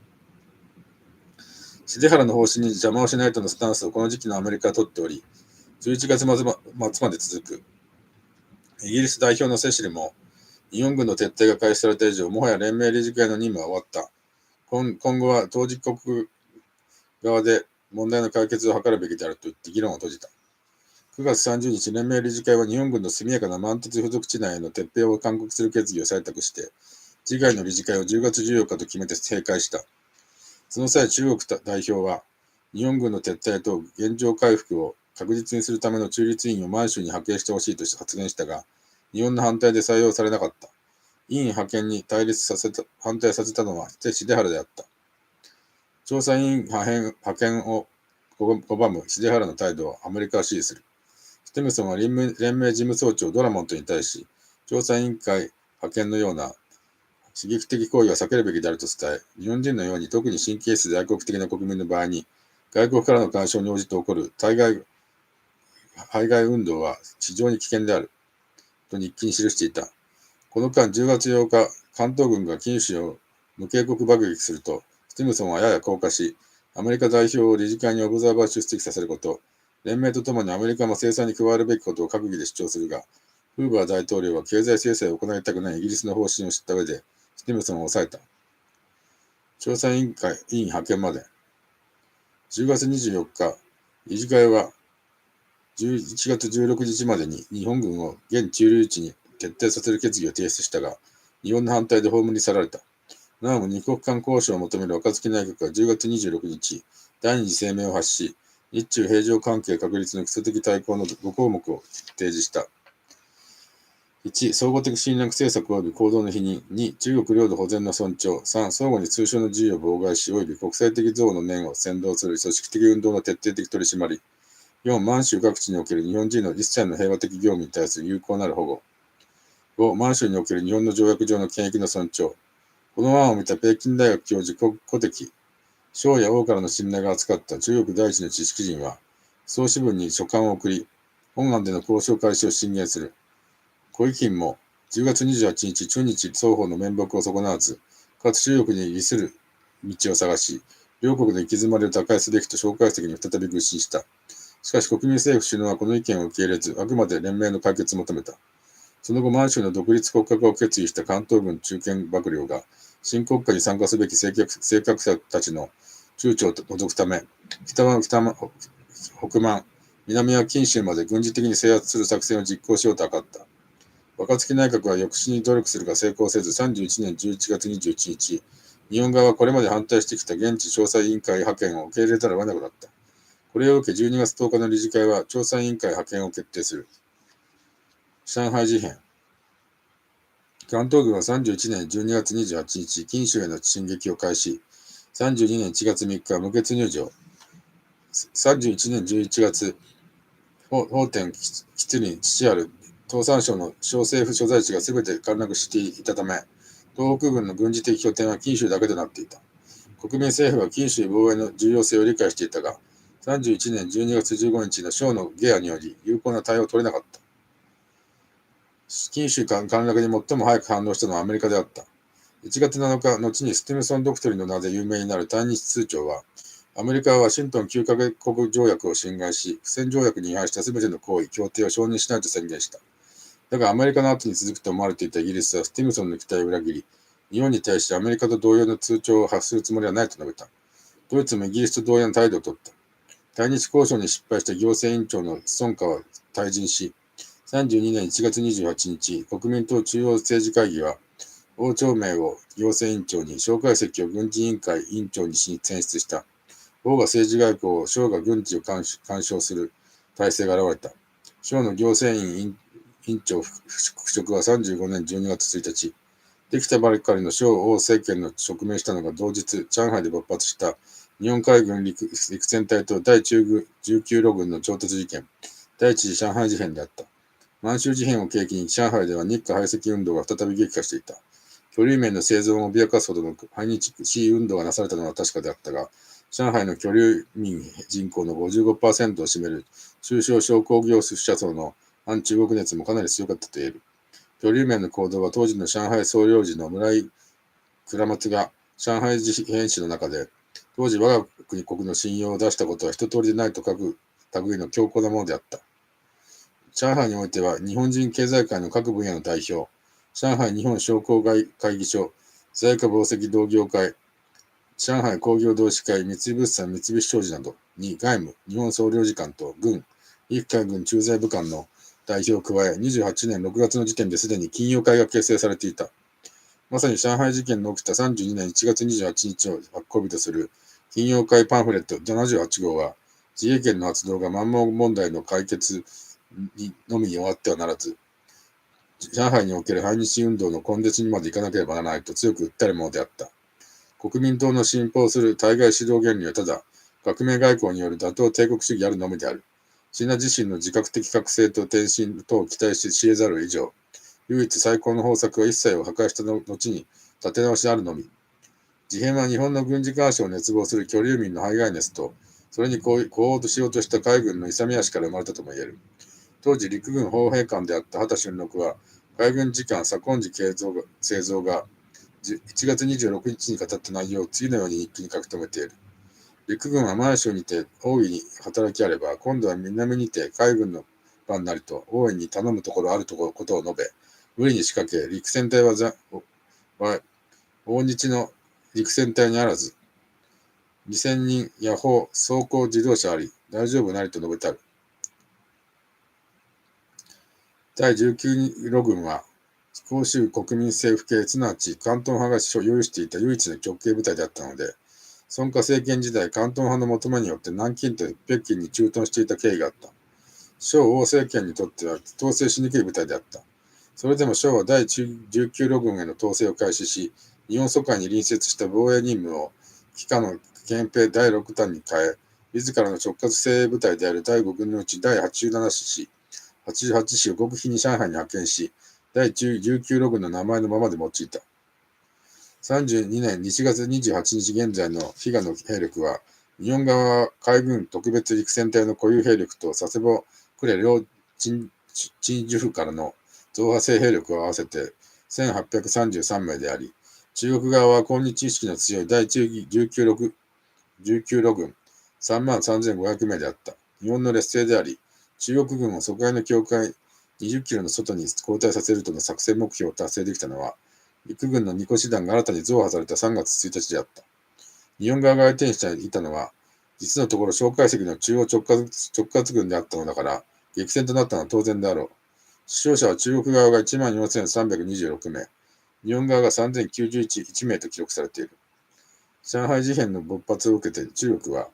Speaker 1: 重原の方針に邪魔をしないとのスタンスをこの時期のアメリカは取っており、11月末まで続く。イギリス代表のセシルも、日本軍の撤退が開始された以上、もはや連盟理事会の任務は終わった。今後は当事国側で問題の解決を図るべきであると言って議論を閉じた。9月30日、連盟理事会は日本軍の速やかな満鉄付属地内への撤兵を勧告する決議を採択して、次回の理事会を10月14日と決めて閉会した。その際、中国代表は、日本軍の撤退と現状回復を確実にするための中立委員を満州に派遣してほしいと発言したが、日本の反対で採用されなかった。委員派遣に反対させたのは重原であった。調査委員派遣を拒む重原の態度をアメリカは支持する。ステムソンは連盟事務総長ドラモントに対し、調査委員会派遣のような刺激的行為は避けるべきであると伝え、日本人のように特に神経質で愛国的な国民の場合に、外国からの干渉に応じて起こる排外運動は非常に危険であると日記に記していた。この間、10月8日、関東軍が金州を無警告爆撃すると、スティムソンはやや降下し、アメリカ代表を理事会にオブザーバー出席させること、連盟とともにアメリカも制裁に加わるべきことを閣議で主張するが、フーバー大統領は経済制裁を行いたくないイギリスの方針を知った上で、スティムソンを抑えた。調査委員派遣まで。10月24日、理事会は11月16日までに日本軍を現駐留地に撤退させる決議を提出したが、日本の反対で葬り去られた。なおも二国間交渉を求める若槻内閣は10月26日、第二次声明を発し、日中平常関係確立の基礎的対抗の5項目を提示した。1、総合的侵略政策及び行動の否認。2、中国領土保全の尊重。3、相互に通商の自由を妨害し、及び国際的憎悪の念を扇動する組織的運動の徹底的取り締まり。4、満州各地における日本人の一切の平和的業務に対する有効なる保護。5、満州における日本の条約上の権益の尊重。この案を見た北京大学教授古敵、省や王からの信頼が厚かった中国第一の知識人は、総支部に書簡を送り、本案での交渉開始を進言する。胡錦金も10月28日、中日双方の面目を損なわず、かつ中国に利する道を探し、両国の行き詰まりを打開すべきと蒋介石に再び愚信した。しかし国民政府首脳はこの意見を受け入れず、あくまで連盟の解決を求めた。その後、満州の独立国家化を決意した関東軍中堅幕僚が、新国家に参加すべき正確者たちの躊躇を除くため、北満、南は近州まで軍事的に制圧する作戦を実行しようと図った。若槻内閣は抑止に努力するが成功せず、31年11月21日、日本側はこれまで反対してきた現地調査委員会派遣を受け入れざるを得なくなった。これを受け12月10日の理事会は調査委員会派遣を決定する。上海事変。関東軍は31年12月28日、近州への進撃を開始。32年1月3日、無血入城。31年11月、法典吉林父ある東山省の小政府所在地がすべて陥落していたため、東北軍の軍事的拠点は近州だけとなっていた。国民政府は近州防衛の重要性を理解していたが、31年12月15日の省の下野により有効な対応を取れなかった。近州陥落に最も早く反応したのはアメリカであった。1月7日、後にスティムソン・ドクトリンの名で有名になる対日通帳は、アメリカはワシントン9カ国条約を侵害し、不戦条約に違反したすべての行為、協定を承認しないと宣言した。だがアメリカの後に続くと思われていたイギリスはスティムソンの期待を裏切り、日本に対してアメリカと同様の通帳を発するつもりはないと述べた。ドイツもイギリスと同様の態度を取った。対日交渉に失敗した行政委員長の孫家は退陣し、32年1月28日、国民党中央政治会議は、王朝明を行政委員長に、蒋介石を軍事委員会委員長に選出した。王が政治外交を、蒋が軍事を干渉する体制が現れた。蒋の行政院委員長復職は35年12月1日、できたばかりの蒋王政権の直面したのが同日、上海で勃発した日本海軍陸戦隊と第19路軍の衝突事件、第一次上海事変であった。満州事変を契機に上海では日華排斥運動が再び激化していた。居留民の生存を脅かすほどの排日地運動がなされたのは確かであったが、上海の居留民人口の 55% を占める中小商工業者層の反中国熱もかなり強かったと言える。居留民の行動は当時の上海総領事の村井倉松が上海事変史の中で、当時我が国の信用を出したことは一通りでないと書く類の強硬なものであった。上海においては日本人経済界の各分野の代表、上海日本商工会議所、在華紡績同業会、上海工業同志会、三井物産、三菱商事などに外務、日本総領事館と軍、陸海軍駐在武官の代表を加え、28年6月の時点ですでに金融会が結成されていた。まさに上海事件の起きた32年1月28日を発行日とする金融会パンフレット78号は、自衛権の発動が満蒙問題の解決にのみ終わってはならず、上海における反日運動の根絶にまでいかなければならないと強く訴えるものであった。国民党の信奉する対外指導原理はただ、革命外交による打倒帝国主義あるのみである。シナ自身の自覚的覚醒と転身等を期待し得ざる以上、唯一最高の方策は一切を破壊した後に立て直しであるのみ。事変は日本の軍事干渉を熱望する居留民の排外熱と、それに呼応としようとした海軍の勇み足から生まれたとも言える。当時陸軍砲兵官であった畑俊六は、海軍次官左近次製造が1月26日に語った内容を次のように日記に書き留めている。陸軍は満州にて大いに働きあれば、今度は南にて海軍の番なりと大いに頼むところあることを述べ、無理に仕掛け、陸戦隊は大日の陸戦隊にあらず、2000人野砲装甲自動車あり、大丈夫なりと述べたる。第19路軍は、広州国民政府系、すなわち関東派が所有していた唯一の極刑部隊であったので、孫家政権時代、関東派の求めによって南京と北京に駐屯していた経緯があった。小王政権にとっては統制しにくい部隊であった。それでも小は第19路軍への統制を開始し、日本疎開に隣接した防衛任務を帰化の憲兵第6弾に変え、自らの直轄精鋭部隊である第5軍のうち第87師、88師を極秘に上海に派遣し、第19路軍の名前のままで用いた。32年1月28日現在の比嘉の兵力は、日本側は海軍特別陸戦隊の固有兵力と佐世保呉両鎮守府からの増派性兵力を合わせて1833名であり、中国側は今日意識の強い第19路軍33,500名であった。日本の劣勢であり、中国軍を疎開の境界20キロの外に後退させるとの作戦目標を達成できたのは、陸軍の2個師団が新たに増派された3月1日であった。日本側が相手にしていたのは、実のところ蒋介石の中央直轄軍であったのだから、激戦となったのは当然であろう。死傷者は中国側が14,326名、日本側が3,091名と記録されている。上海事変の勃発を受けて中国は、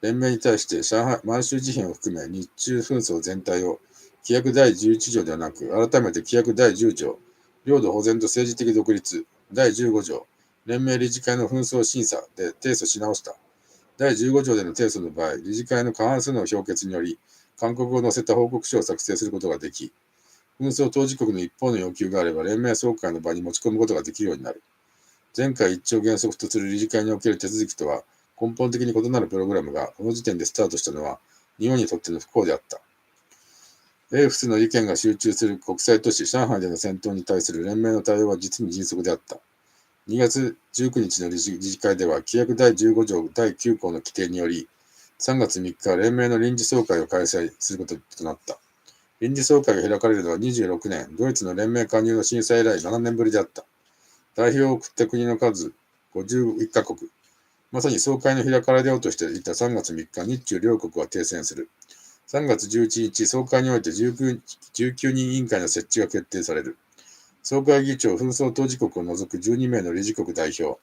Speaker 1: 連盟に対して満州事変を含め日中紛争全体を規約第11条ではなく、改めて規約第10条、領土保全と政治的独立、第15条、連盟理事会の紛争審査で提訴し直した。第15条での提訴の場合、理事会の過半数の評決により、勧告を載せた報告書を作成することができ、紛争当事国の一方の要求があれば、連盟総会の場に持ち込むことができるようになる。前回一致を原則とする理事会における手続きとは、根本的に異なるプログラムがこの時点でスタートしたのは、日本にとっての不幸であった。英仏の意見が集中する国際都市上海での戦闘に対する連盟の対応は実に迅速であった。2月19日の理事会では、規約第15条第9項の規定により、3月3日、連盟の臨時総会を開催することとなった。臨時総会が開かれるのは26年、ドイツの連盟加入の審査以来7年ぶりであった。代表を送った国の数51カ国。まさに総会の開かれようとしていた3月3日、日中両国は停戦する。3月11日、総会において19人委員会の設置が決定される。総会議長、紛争当事国を除く12名の理事国代表、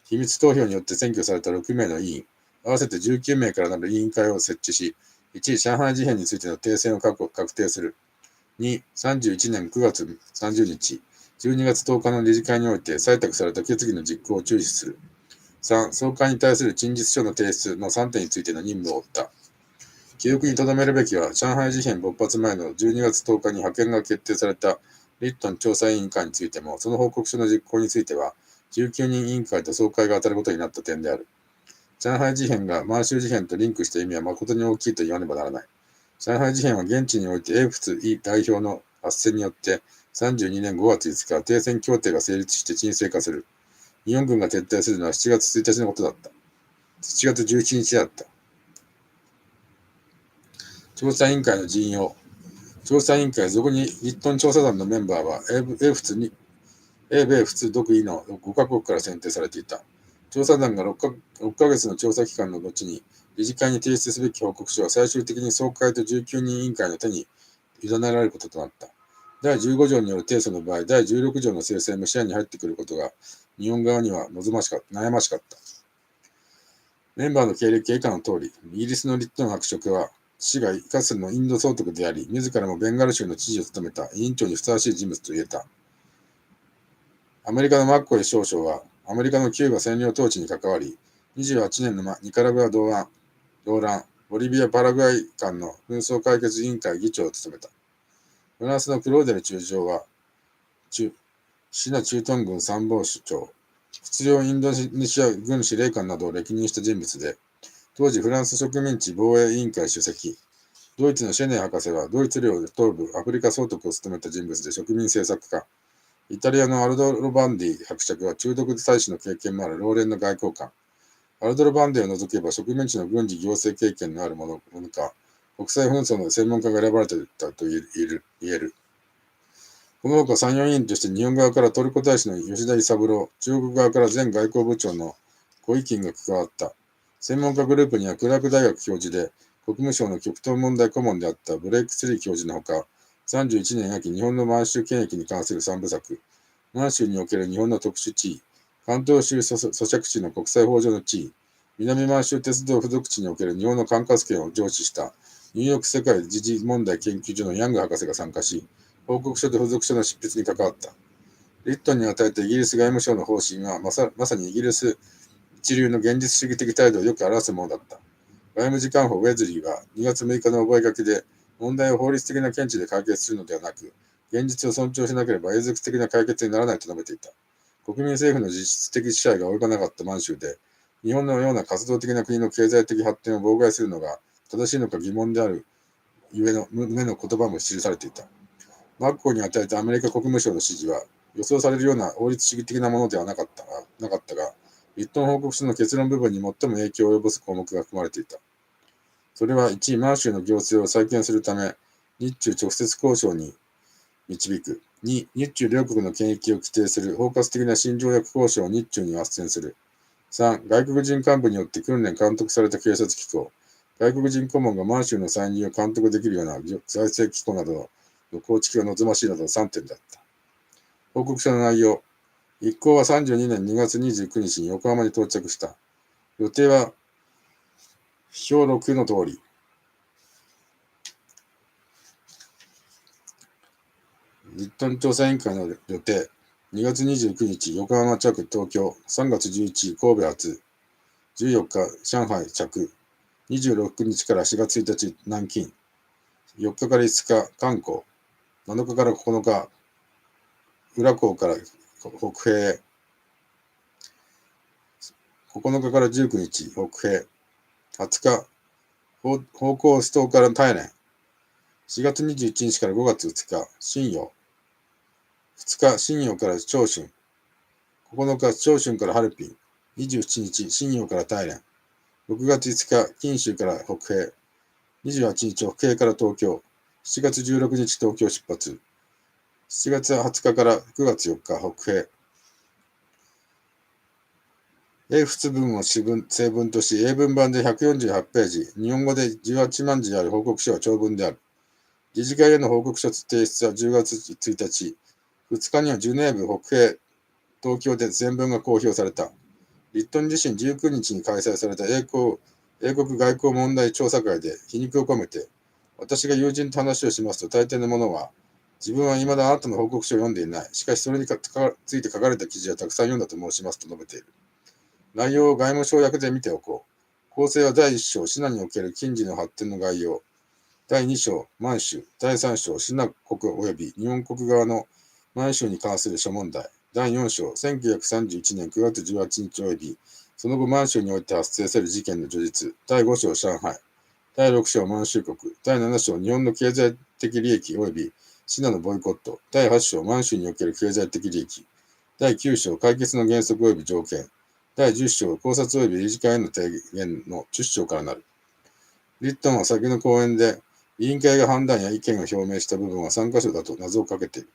Speaker 1: 秘密投票によって選挙された6名の委員、合わせて19名からなる委員会を設置し、1、上海事変についての停戦を確定する。2、31年9月30日、12月10日の理事会において採択された決議の実行を注視する。3、総会に対する陳述書の提出の3点についての任務を負った。記憶に留めるべきは、上海事変勃発前の12月10日に派遣が決定されたリットン調査委員会についても、その報告書の実行については、19人委員会と総会が当たることになった点である。上海事変が満州事変とリンクした意味は誠に大きいと言わねばならない。上海事変は現地において英仏代表の斡旋によって32年5月5日、停戦協定が成立して沈静化する。日本軍が撤退するのは7月1日のことだった。7月17日だった。調査委員会の人用。調査委員会、俗にリットン調査団のメンバーは、英米仏独位の5カ国から選定されていた。調査団が6ヶ月の調査期間の後に、理事会に提出すべき報告書は最終的に総会と19人委員会の手に委ねられることとなった。第15条による提訴の場合、第16条の制裁も視野に入ってくることが、日本側には悩ましかった。メンバーの経歴は以下の通り、イギリスのリットン伯爵は、父がかつてのインド総督であり、自らもベンガル州の知事を務めた委員長にふさわしい人物と言えた。アメリカのマッコイ少将は、アメリカのキューバ占領統治に関わり、28年のニカラグア動乱、ボリビア・パラグアイ間の紛争解決委員会議長を務めた。フランスのクローデル中将は、シナ駐屯軍参謀長、仏領インドネシア軍司令官などを歴任した人物で、当時フランス植民地防衛委員会主席、ドイツのシェネー博士はドイツ領東部アフリカ総督を務めた人物で植民政策家、イタリアのアルドロ・バンディ伯爵は中独大使の経験もある老練の外交官。アルドロ・バンディを除けば植民地の軍事行政経験のある者か、国際紛争の専門家が選ばれていたと言える。この他参与委員として日本側からトルコ大使の吉田伊三郎、中国側から前外交部長の小井金が関わった。専門家グループにはクラーク大学教授で国務省の極東問題顧問であったブレイクスリー教授のほか、31年秋日本の満州権益に関する3部作、満州における日本の特殊地位、関東州租借地の国際法上の地位、南満州鉄道付属地における日本の管轄権を上司したニューヨーク世界時事問題研究所のヤング博士が参加し、報告書と付属書の執筆に関わった。リットンに与えたイギリス外務省の方針はまさにイギリス一流の現実主義的態度をよく表すものだった。外務次官補ウェズリーは2月6日の覚書で、問題を法律的な見地で解決するのではなく、現実を尊重しなければ永続的な解決にならないと述べていた。国民政府の実質的支配が及ばなかった満州で、日本のような活動的な国の経済的発展を妨害するのが正しいのか疑問であるゆえの旨の言葉も記されていた。マッコーに与えたアメリカ国務省の指示は、予想されるような法律主義的なものではなかったが、リットン報告書の結論部分に最も影響を及ぼす項目が含まれていた。それは1、満州の行政を再建するため、日中直接交渉に導く。2、日中両国の権益を規定する包括的な新条約交渉を日中に斡旋する。3、外国人幹部によって訓練監督された警察機構。外国人顧問が満州の参入を監督できるような財政機構などの構築が望ましいなどの3点であった。報告書の内容。一行は32年2月29日に横浜に到着した。予定は表6の通り。リットン調査委員会の予定。2月29日、横浜着東京。3月11日、神戸発。14日、上海着。26日から4月1日、南京。4日から5日、韓国。7日から9日、浦港から北平へ。9日から19日、北平。20日、方向ス島から大連。4月21日から5月2日、新陽。2日、新陽から長春。9日、長春からハルピン。27日、新陽から大連。6月5日、錦州から北平。28日、北平から東京。7月16日、東京出発。7月20日から9月4日、北平。英仏文を正文とし、英文版で148ページ、日本語で18万字ある報告書は長文である。理事会への報告書提出は10月1日。2日にはジュネーブ、北平、東京で全文が公表された。リットン自身19日に開催された英国外交問題調査会で皮肉を込めて、私が友人と話をしますと大抵のものは、自分は未だあなたの報告書を読んでいない。しかしそれについて書かれた記事はたくさん読んだと申しますと述べている。内容を外務省訳で見ておこう。構成は第1章、シナにおける近似の発展の概要。第2章、満州。第3章、シナ国及び日本国側の満州に関する諸問題。第4章、1931年9月18日及び、その後満州において発生する事件の叙述。第5章、上海。第6章、満州国。第7章、日本の経済的利益及びシナのボイコット。第8章、満州における経済的利益。第9章、解決の原則及び条件。第10章、考察及び理事会への提言の10章からなる。リットンは先の講演で、委員会が判断や意見を表明した部分は3カ所だと謎をかけている。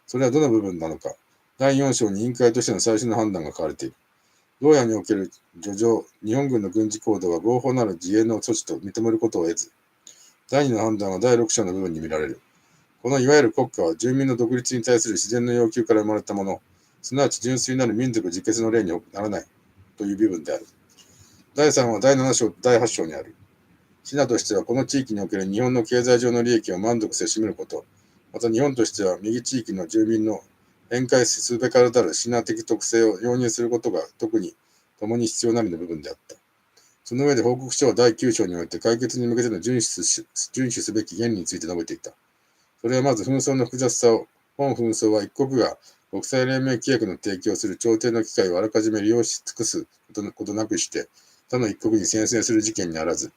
Speaker 1: それはどの部分なのか。第4章に委員会としての最終の判断が書かれている。同野における叙情、日本軍の軍事行動は合法なる自衛の措置と認めることを得ず、第2の判断は第6章の部分に見られる。このいわゆる国家は住民の独立に対する自然の要求から生まれたもの、すなわち純粋なる民族自決の例にならないという部分である。第3は第7章と第8章にある。シナとしてはこの地域における日本の経済上の利益を満足せしめること、また日本としては右地域の住民の弁解すべからざるシナ的特性を容認することが特に共に必要なりの部分であった。その上で報告書は第9章において解決に向けての遵守すべき原理について述べていた。それはまず紛争の複雑さを本紛争は一国が国際連盟規約の提供する調停の機会をあらかじめ利用し尽くすことなくして、他の一国に宣戦する事件にあらず、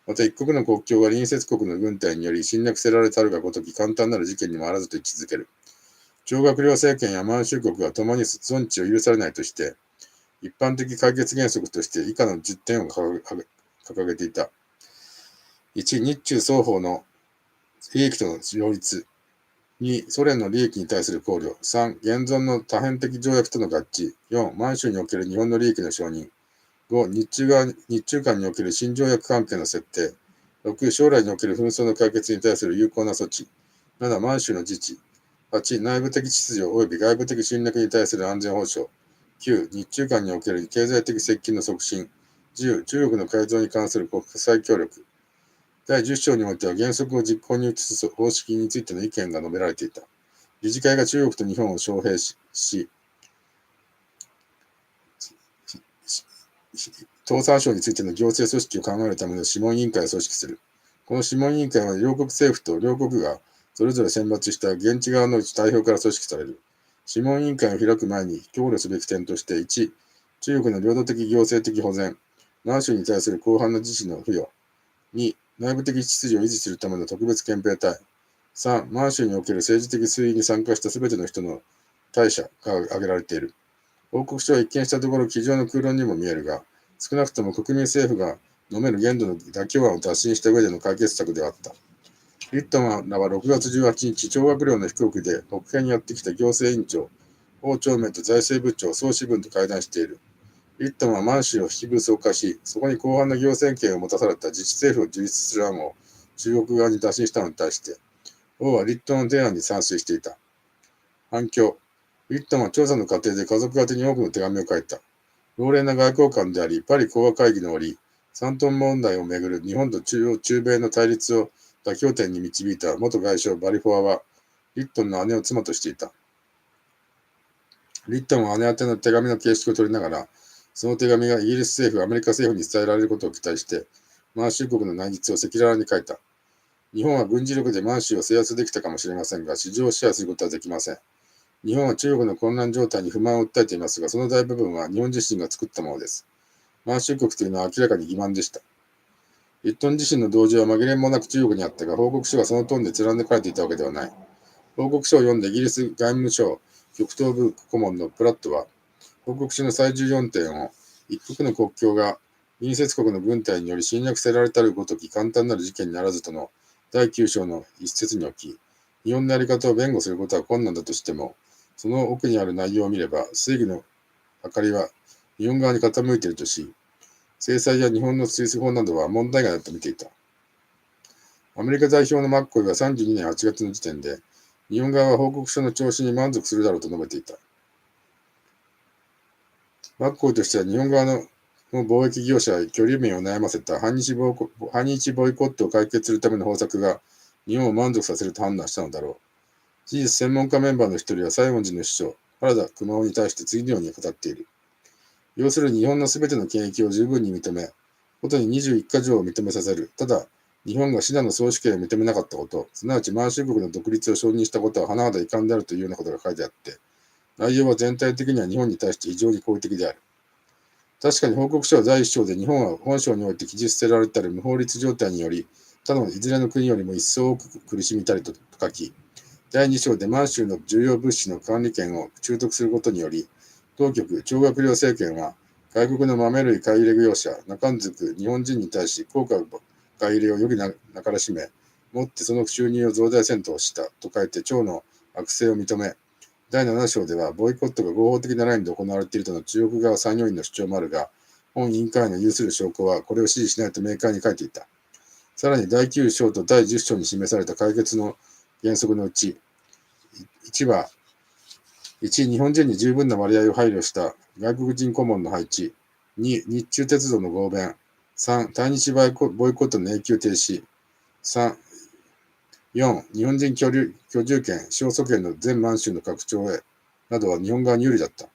Speaker 1: また一国の国境が隣接国の軍隊により侵略せられたるがごとき簡単なる事件にもあらずと位置づける。張学良政権や満州国は共に存置を許されないとして、一般的解決原則として以下の10点を掲げていた。1、日中双方の利益との両立。2、ソ連の利益に対する考慮。3、現存の多辺的条約との合致。4、満州における日本の利益の承認。5、日中間における新条約関係の設定。6、将来における紛争の解決に対する有効な措置。7、満州の自治。8、内部的秩序及び外部的侵略に対する安全保障。9、日中間における経済的接近の促進。10、中国の改造に関する国際協力。第10章においては原則を実行に移す方式についての意見が述べられていた。理事会が中国と日本を招聘し、東山省についての行政組織を考えるための諮問委員会を組織する。この諮問委員会は両国政府と両国がそれぞれ選抜した現地側の代表から組織される。諮問委員会を開く前に考慮すべき点として、1、中国の領土的行政的保全、満州に対する広範な自治の付与。2、内部的秩序を維持するための特別憲兵隊。3、満州における政治的推移に参加したすべての人の大社が挙げられている。報告書は一見したところ机上の空論にも見えるが、少なくとも国民政府が飲める限度の妥協案を達成した上での解決策であった。リットマンらは6月18日、張学良の飛行機で国会にやってきた行政委員長、王長明と財政部長、総支部と会談している。リットンは満州を引き武装化し、そこに広範な行政権を持たされた自治政府を樹立する案を中国側に打診したのに対して、王はリットンの提案に賛成していた。反響。リットンは調査の過程で家族宛てに多くの手紙を書いた。老練な外交官であり、パリ講和会議の折、山東問題をめぐる日本と中米の対立を妥協点に導いた元外相バリフォアは、リットンの姉を妻としていた。リットンは姉宛ての手紙の形式を取りながら、その手紙がイギリス政府、アメリカ政府に伝えられることを期待して、満州国の内実を赤裸々に書いた。日本は軍事力で満州を制圧できたかもしれませんが、市場を支配することはできません。日本は中国の混乱状態に不満を訴えていますが、その大部分は日本自身が作ったものです。満州国というのは明らかに欺瞞でした。リットン自身の同情は紛れもなく中国にあったが、報告書がそのトーンで貫かれていたわけではない。報告書を読んでイギリス外務省極東部顧問のプラットは、報告書の最重要点を、一国の国境が隣接国の軍隊により侵略せられたるごとき簡単なる事件にあらずとの第9章の一節におき、日本のやり方を弁護することは困難だとしても、その奥にある内容を見れば、正義の明かりは日本側に傾いているとし、制裁や日本の推法などは問題外だと見ていた。アメリカ代表のマッコイは32年8月の時点で、日本側は報告書の調子に満足するだろうと述べていた。マッコイとしては日本側の貿易業者や距離面を悩ませた反日ボイコットを解決するための方策が日本を満足させると判断したのだろう。事実、専門家メンバーの一人は西園寺の首相、原田熊夫に対して次のように語っている。要するに日本のすべての権益を十分に認め、ことに21か条を認めさせる。ただ、日本がシナの総主権を認めなかったこと、すなわち満州国の独立を承認したことは甚だ遺憾であるというようなことが書いてあって、内容は全体的には日本に対して非常に好意的である。確かに報告書は第一章で日本は本章において記述せられたる無法律状態により、他のいずれの国よりも一層多く苦しみたりと書き、第二章で満州の重要物資の管理権を習得することにより、当局、張学良政権は、外国の豆類買い入れ業者、中んずく日本人に対し、高価買い入れを余儀なからしめ、もってその収入を増大せんとしたと書いて、趙の悪性を認め、第7章では、ボイコットが合法的なラインで行われているとの中国側参与員の主張もあるが、本委員会の有する証拠はこれを支持しないと明快に書いていた。さらに第9章と第10章に示された解決の原則のうち、1は、1、日本人に十分な割合を配慮した外国人顧問の配置。2、日中鉄道の合弁。3、対日ボイコットの永久停止。3、4、日本人居住権、勝訴権の全満州の拡張へ、などは日本側に有利だった。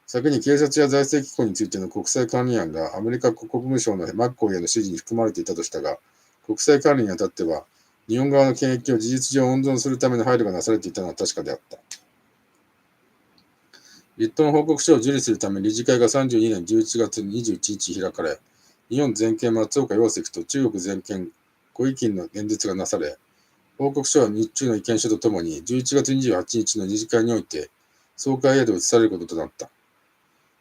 Speaker 1: 先に警察や財政機構についての国際管理案がアメリカ国務省のマッコイへの指示に含まれていたとしたが、国際管理にあたっては、日本側の権益を事実上温存するための配慮がなされていたのは確かであった。リットン報告書を受理するため理事会が32年11月21日開かれ、日本全権松岡洋石と中国全権胡意金の演説がなされ、報告書は日中の意見書とともに11月28日の理事会において総会へと移されることとなった。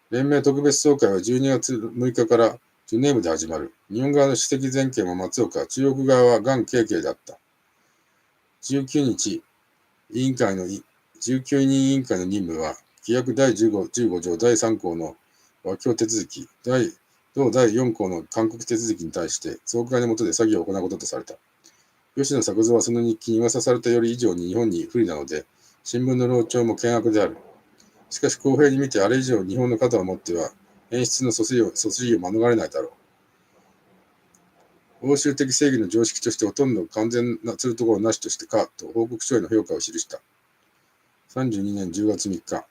Speaker 1: 連盟特別総会は12月6日からジュネーブで始まる。日本側の主席全権は松岡、中国側は元慶慶であった。19日、19人委員会の任務は、規約第15条第3項の和協手続き、同第4項の勧告手続きに対して、総会の下で作業を行うこととされた。吉野作造はその日記に噂されたより以上に日本に不利なので、新聞の漏調も険悪である。しかし公平に見てあれ以上日本の肩を持っては、演出の訴追を免れないだろう。欧州的正義の常識としてほとんど完全なするところなしとしてか、と報告書への評価を記した。32年10月3日、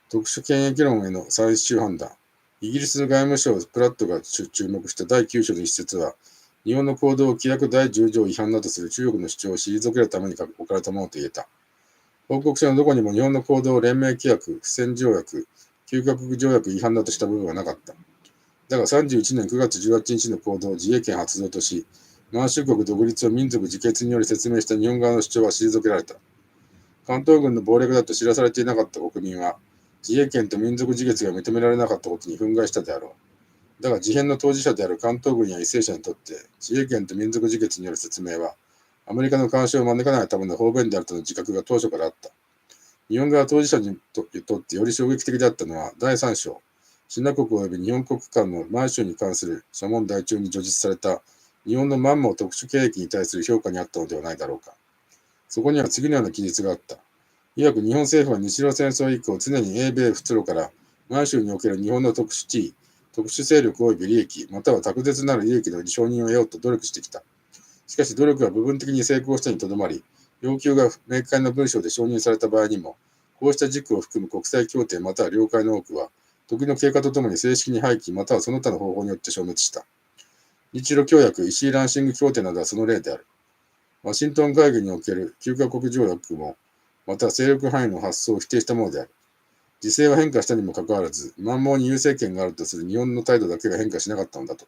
Speaker 1: 特殊権益論への最終判断。イギリスの外務省プラットが注目した第9章の一節は、日本の行動を規約第10条違反だとする中国の主張を退けるために置かれたものと言えた。報告書のどこにも日本の行動を連盟規約、不戦条約、9カ国条約違反だとした部分はなかった。だが31年9月18日の行動を自衛権発動とし、満州国独立を民族自決により説明した日本側の主張は退けられた。関東軍の謀略だと知らされていなかった国民は、自衛権と民族自決が認められなかったことに憤慨したであろう。だが事変の当事者である関東軍や為政者にとって、自衛権と民族自決による説明は、アメリカの干渉を招かないための方便であるとの自覚が当初からあった。日本側当事者にとってより衝撃的であったのは、第3章、新羅国及び日本国間の満州に関する諸問題中に叙述された日本の満蒙特殊権益に対する評価にあったのではないだろうか。そこには次のような記述があった。いわく日本政府は日露戦争以降、常に英米仏露から満州における日本の特殊地位、特殊勢力及び利益、または卓絶なる利益の承認を得ようと努力してきた。しかし努力は部分的に成功したにとどまり、要求が明快な文書で承認された場合にも、こうした軸を含む国際協定または了解の多くは、時の経過とともに正式に廃棄またはその他の方法によって消滅した。日露協約、石井ランシング協定などはその例である。ワシントン会議における9カ国条約も、また勢力範囲の発想を否定したものである。時勢は変化したにもかかわらず、満蒙に優勢権があるとする日本の態度だけが変化しなかったのだと。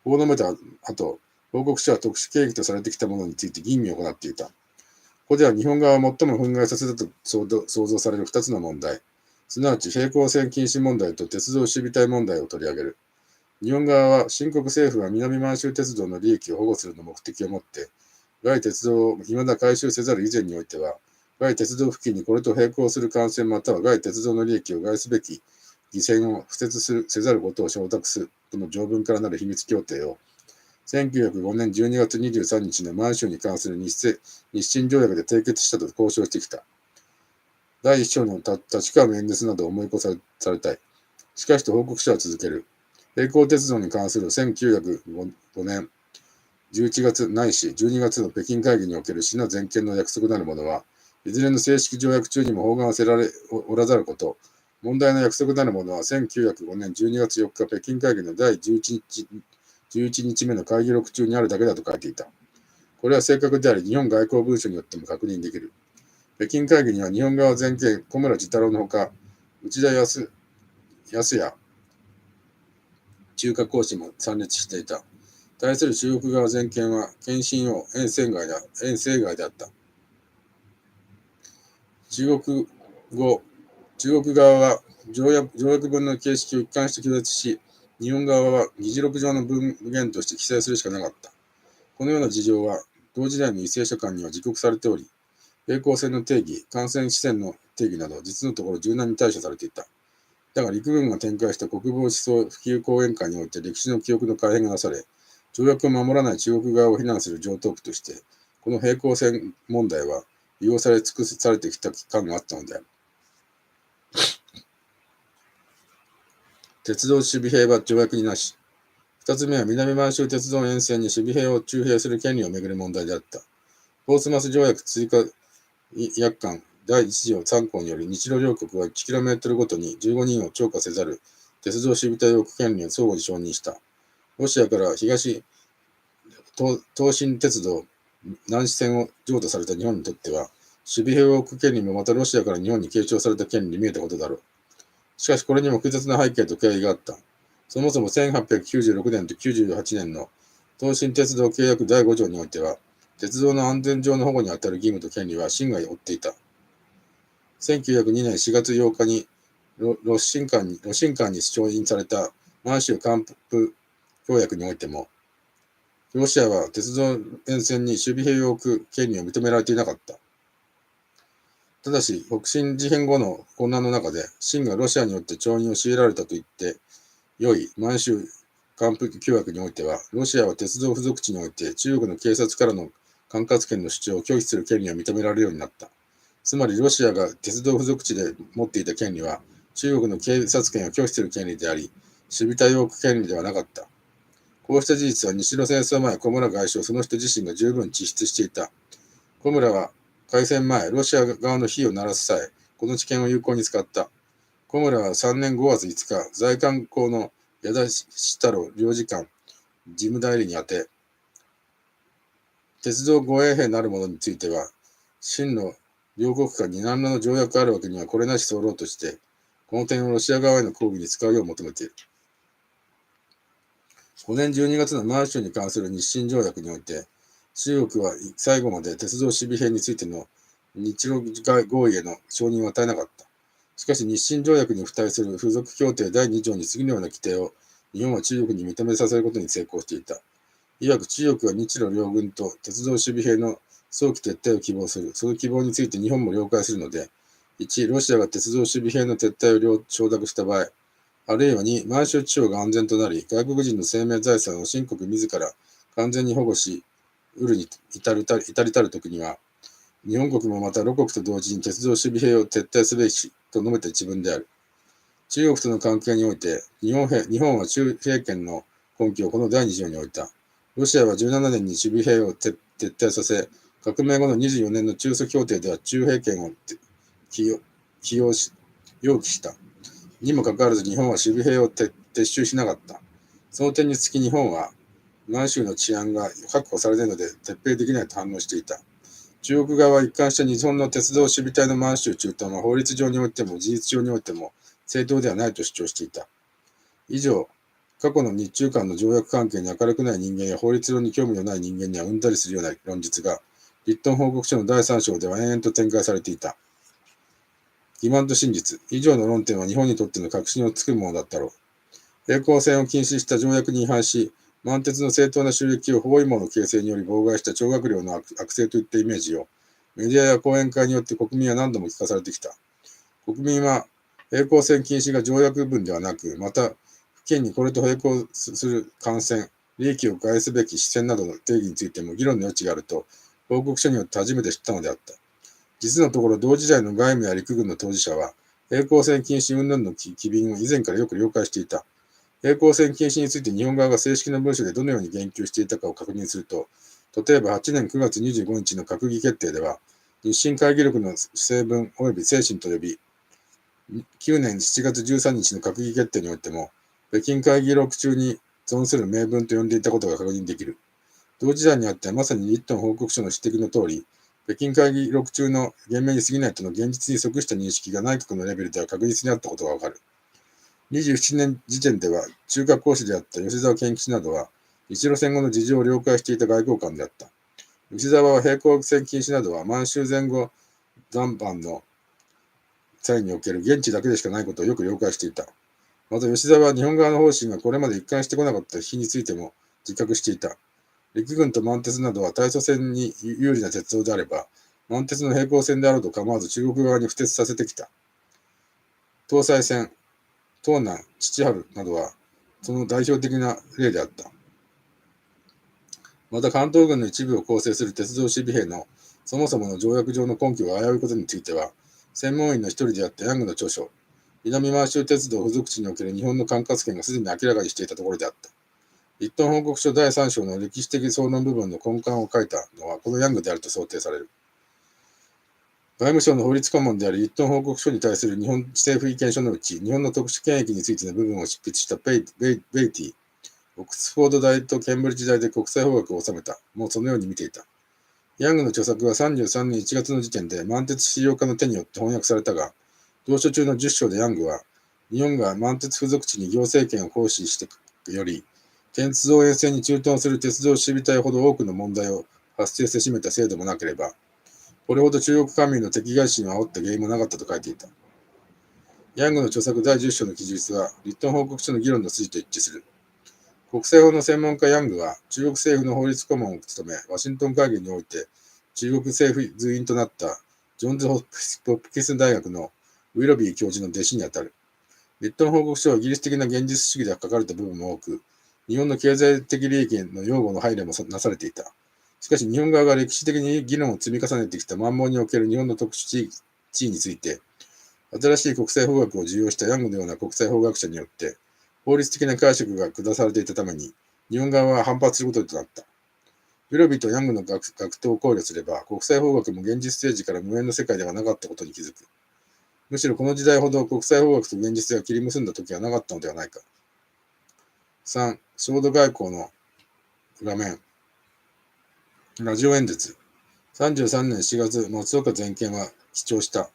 Speaker 1: こう述べた後、報告書は特殊権益とされてきたものについて吟味を行っていた。ここでは日本側は最も憤慨させたと想像される2つの問題、すなわち平行線禁止問題と鉄道守備隊問題を取り上げる。日本側は新国政府は南満州鉄道の利益を保護するの目的をもって、外鉄道を未だ回収せざる以前においては、外鉄道付近にこれと並行する幹線または外鉄道の利益を害すべき偽線を敷設せざることを承諾するとの条文からなる秘密協定を、1905年12月23日の満州に関する日清条約で締結したと交渉してきた。第一章の立川の演説などを思い起こされたい。しかしと報告書は続ける。並行鉄道に関する1905年11月ないし12月の北京会議における市の全権の約束なるものは、いずれの正式条約中にも包含せられおらざること、問題の約束なるものは1905年12月4日北京会議の第11日目の会議録中にあるだけだと書いていた。これは正確であり、日本外交文書によっても確認できる。北京会議には日本側全権、小村寿太郎のほか、内田康也中華公使も参列していた。対する中国側全権は、謙信王遠征外であった。中国側は条約文の形式を一貫して拒絶し、日本側は議事録上の文言として記載するしかなかった。このような事情は、同時代の為政者間には自国されており、平行線の定義、艦船支線の定義など、実のところ柔軟に対処されていた。だが陸軍が展開した国防思想普及講演会において歴史の記憶の改変がなされ、条約を守らない中国側を非難する常套句として、この平行線問題は利用され尽くされてきた期間があったのである。鉄道守備兵は条約になし。二つ目は南満州鉄道沿線に守備兵を駐兵する権利をめぐる問題であった。ポーツマス条約追加約款第1条3項により日露両国は 1km ごとに15人を超過せざる鉄道守備隊を置く権利を相互に承認した。ロシアから東東進鉄道南支線を譲渡された日本にとっては、守備兵を置く権利もまたロシアから日本に継承された権利に見えたことだろう。しかしこれにも複雑な背景と経緯があった。そもそも1896年と98年の東進鉄道契約第5条においては、鉄道の安全上の保護にあたる義務と権利は清が負っていた。1902年4月8日にロシン間に承認された満州還付協約においても、ロシアは鉄道沿線に守備兵を置く権利を認められていなかった。ただし、北進事変後の混乱の中で、清がロシアによって調印を強いられたと言って良い満州還付協約においては、ロシアは鉄道付属地において中国の警察からの管轄権の主張を拒否する権利を認められるようになった。つまり、ロシアが鉄道付属地で持っていた権利は、中国の警察権を拒否する権利であり、守備隊を置く権利ではなかった。こうした事実は日露戦争前、小村外相その人自身が十分知出していた。小村は開戦前、ロシア側の火を鳴らす際、この知見を有効に使った。小村は3年5月5日、在韓校の矢田志太郎領事館事務代理に宛て、鉄道護衛兵なるものについては、清の両国間に何らの条約があるわけにはこれなし候として、この点をロシア側への抗議に使うよう求めている。5年12月の満州に関する日清条約において、中国は最後まで鉄道守備兵についての日露合意への承認を与えなかった。しかし日清条約に付帯する付属協定第2条に次のような規定を日本は中国に認めさせることに成功していた。いわく中国は日露両軍と鉄道守備兵の早期撤退を希望する。その希望について日本も了解するので、1、ロシアが鉄道守備兵の撤退を承諾した場合、あるいは2、満州地方が安全となり、外国人の生命財産を清国自ら完全に保護し、得るに至りたる時には、日本国もまた露国と同時に鉄道守備兵を撤退すべきと述べた一文である。中国との関係において、日本は中兵権の根拠をこの第2条に置いた。ロシアは17年に守備兵を撤退させ、革命後の24年の中蘇協定では中兵権を要求した。にもかかわらず日本は守備兵を撤収しなかった。その点につき日本は、満州の治安が確保されないので撤兵できないと反応していた。中国側は一貫して日本の鉄道守備隊の満州駐屯は法律上においても事実上においても正当ではないと主張していた。以上、過去の日中間の条約関係に明るくない人間や法律論に興味のない人間にはうんざりするような論述が、リットン報告書の第3章では延々と展開されていた。欺瞞と真実。以上の論点は日本にとっての確信をつくものだったろう。平行線を禁止した条約に違反し、満鉄の正当な収益を包囲網の形成により妨害した超学寮の悪性といったイメージを、メディアや講演会によって国民は何度も聞かされてきた。国民は、平行線禁止が条約分ではなく、また、付近にこれと並行する感染、利益を害すべき視線などの定義についても議論の余地があると、報告書によって初めて知ったのであった。実のところ、同時代の外務や陸軍の当事者は、平行線禁止云々の機敏を以前からよく了解していた。平行線禁止について日本側が正式な文書でどのように言及していたかを確認すると、例えば8年9月25日の閣議決定では、日清会議録の成分及び精神と呼び、9年7月13日の閣議決定においても、北京会議録中に存する名文と呼んでいたことが確認できる。同時代にあってはまさにリットン報告書の指摘の通り、北京会議録中の言明に過ぎないとの現実に即した認識が内閣のレベルでは確実にあったことがわかる。27年時点では中華講師であった吉沢健吉などは、日露戦後の事情を了解していた外交官であった。吉沢は平行線禁止などは満州前後残飯の際における現地だけでしかないことをよく了解していた。また吉沢は日本側の方針がこれまで一貫してこなかった日についても自覚していた。陸軍と満鉄などは対祖線に有利な鉄道であれば、満鉄の平行線であろうと構わず中国側に不鉄させてきた。東西線、東南、父春などはその代表的な例であった。また関東軍の一部を構成する鉄道守備兵のそもそもの条約上の根拠が危ういことについては、専門員の一人であったヤングの著書、南満州鉄道付属地における日本の管轄権がすでに明らかにしていたところであった。リットン報告書第3章の歴史的総論部分の根幹を書いたのはこのヤングであると想定される。外務省の法律顧問であるリットン報告書に対する日本政府意見書のうち、日本の特殊権益についての部分を執筆したベイティ、オックスフォード大とケンブリッジ大で国際法学を収めた。もうそのように見ていた。ヤングの著作は33年1月の時点で満鉄資料家の手によって翻訳されたが、同書中の10章でヤングは、日本が満鉄付属地に行政権を行使してより、鉄道沿線に駐屯する鉄道守備隊ほど多くの問題を発生せしめた制度もなければ、これほど中国官民の敵外心を煽った原因もなかったと書いていた。ヤングの著作第10章の記述は、リットン報告書の議論の筋と一致する。国際法の専門家ヤングは、中国政府の法律顧問を務め、ワシントン会議において、中国政府随員となったジョンズ・ホプキンス大学のウィロビー教授の弟子にあたる。リットン報告書はイギリス的な現実主義で書かれた部分も多く、日本の経済的利益の擁護の配慮もなされていた。しかし、日本側が歴史的に議論を積み重ねてきた満蒙における日本の特殊地位について、新しい国際法学を重要したヤングのような国際法学者によって、法律的な解釈が下されていたために、日本側は反発することとなった。ウィロビーとヤングの学頭を考慮すれば、国際法学も現実政治から無縁の世界ではなかったことに気づく。むしろこの時代ほど国際法学と現実が切り結んだ時はなかったのではないか。3、焦土外交の裏面。ラジオ演説。33年4月、松岡全権は記帳した。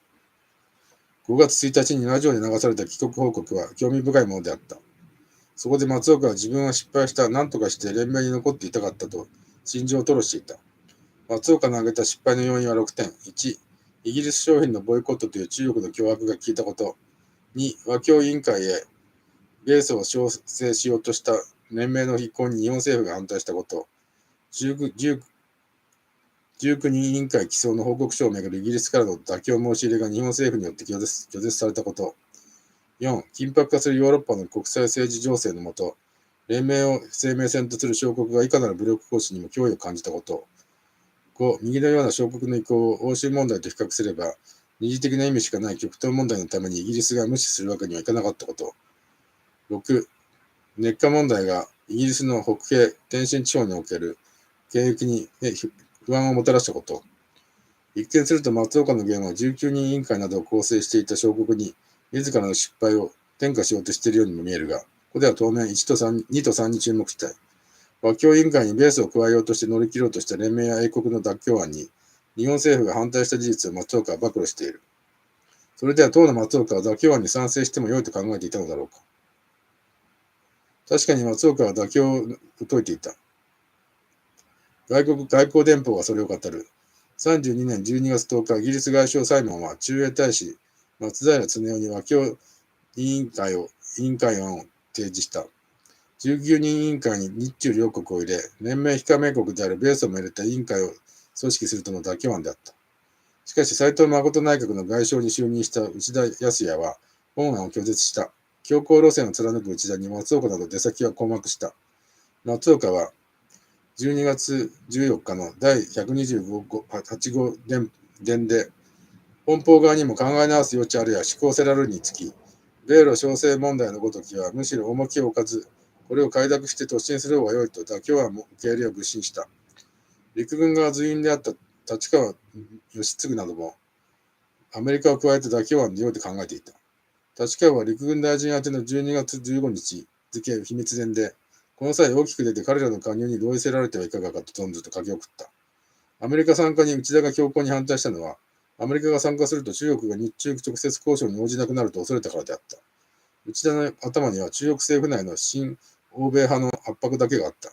Speaker 1: 5月1日にラジオで流された帰国報告は興味深いものであった。そこで松岡は自分は失敗した、何とかして連盟に残っていたかったと心情を吐露していた。松岡の挙げた失敗の要因は6点。1、イギリス商品のボイコットという中国の脅迫が効いたこと。2、和教委員会へ米ソを調整しようとした連盟の筆行に日本政府が反対したこと。19人委員会起草の報告書をめぐるイギリスからの妥協申し入れが日本政府によって拒絶されたこと。4、緊迫化するヨーロッパの国際政治情勢のもと、連盟を生命線とする小国がいかなる武力行使にも脅威を感じたこと。5、右のような小国の意向を欧州問題と比較すれば、二次的な意味しかない極東問題のためにイギリスが無視するわけにはいかなかったこと。6、熱化問題がイギリスの北米、天津地方における経域に不安をもたらしたこと。一見すると松岡の言は19人委員会などを構成していた小国に自らの失敗を転嫁しようとしているようにも見えるが、ここでは当面1と3、2と3に注目したい。和教委員会にベースを加えようとして乗り切ろうとした連盟や英国の妥協案に、日本政府が反対した事実を松岡は暴露している。それでは当の松岡は妥協案に賛成しても良いと考えていたのだろうか。確かに松岡は妥協を説いていた。外交電報はそれを語る。32年12月10日、イギリス外相サイモンは駐英大使松平恒夫に和教委員会案を提示した。19人委員会に日中両国を入れ、連盟非加盟国である米ソも入れた委員会を組織するとの妥協案であった。しかし、斉藤誠内閣の外相に就任した内田康也は、本案を拒絶した。強硬路線を貫く内田に松岡など出先は困惑した。松岡は、12月14日の第128号電で、本邦側にも考え直す余地あるや思考せられるにつき、米ロ小生問題のごときはむしろ重きを置かず、これを快諾して突進する方が良いと妥協案も受け入れを愚信した。陸軍側随員であった立川義継なども、アメリカを加えて妥協案で良いと考えていた。立川は陸軍大臣宛ての12月15日付秘密電で、この際大きく出て彼らの加入に同意せられてはいかがかと存ずと書き送った。アメリカ参加に内田が強硬に反対したのは、アメリカが参加すると中国が日中直接交渉に応じなくなると恐れたからであった。内田の頭には中国政府内の親欧米派の圧迫だけがあった。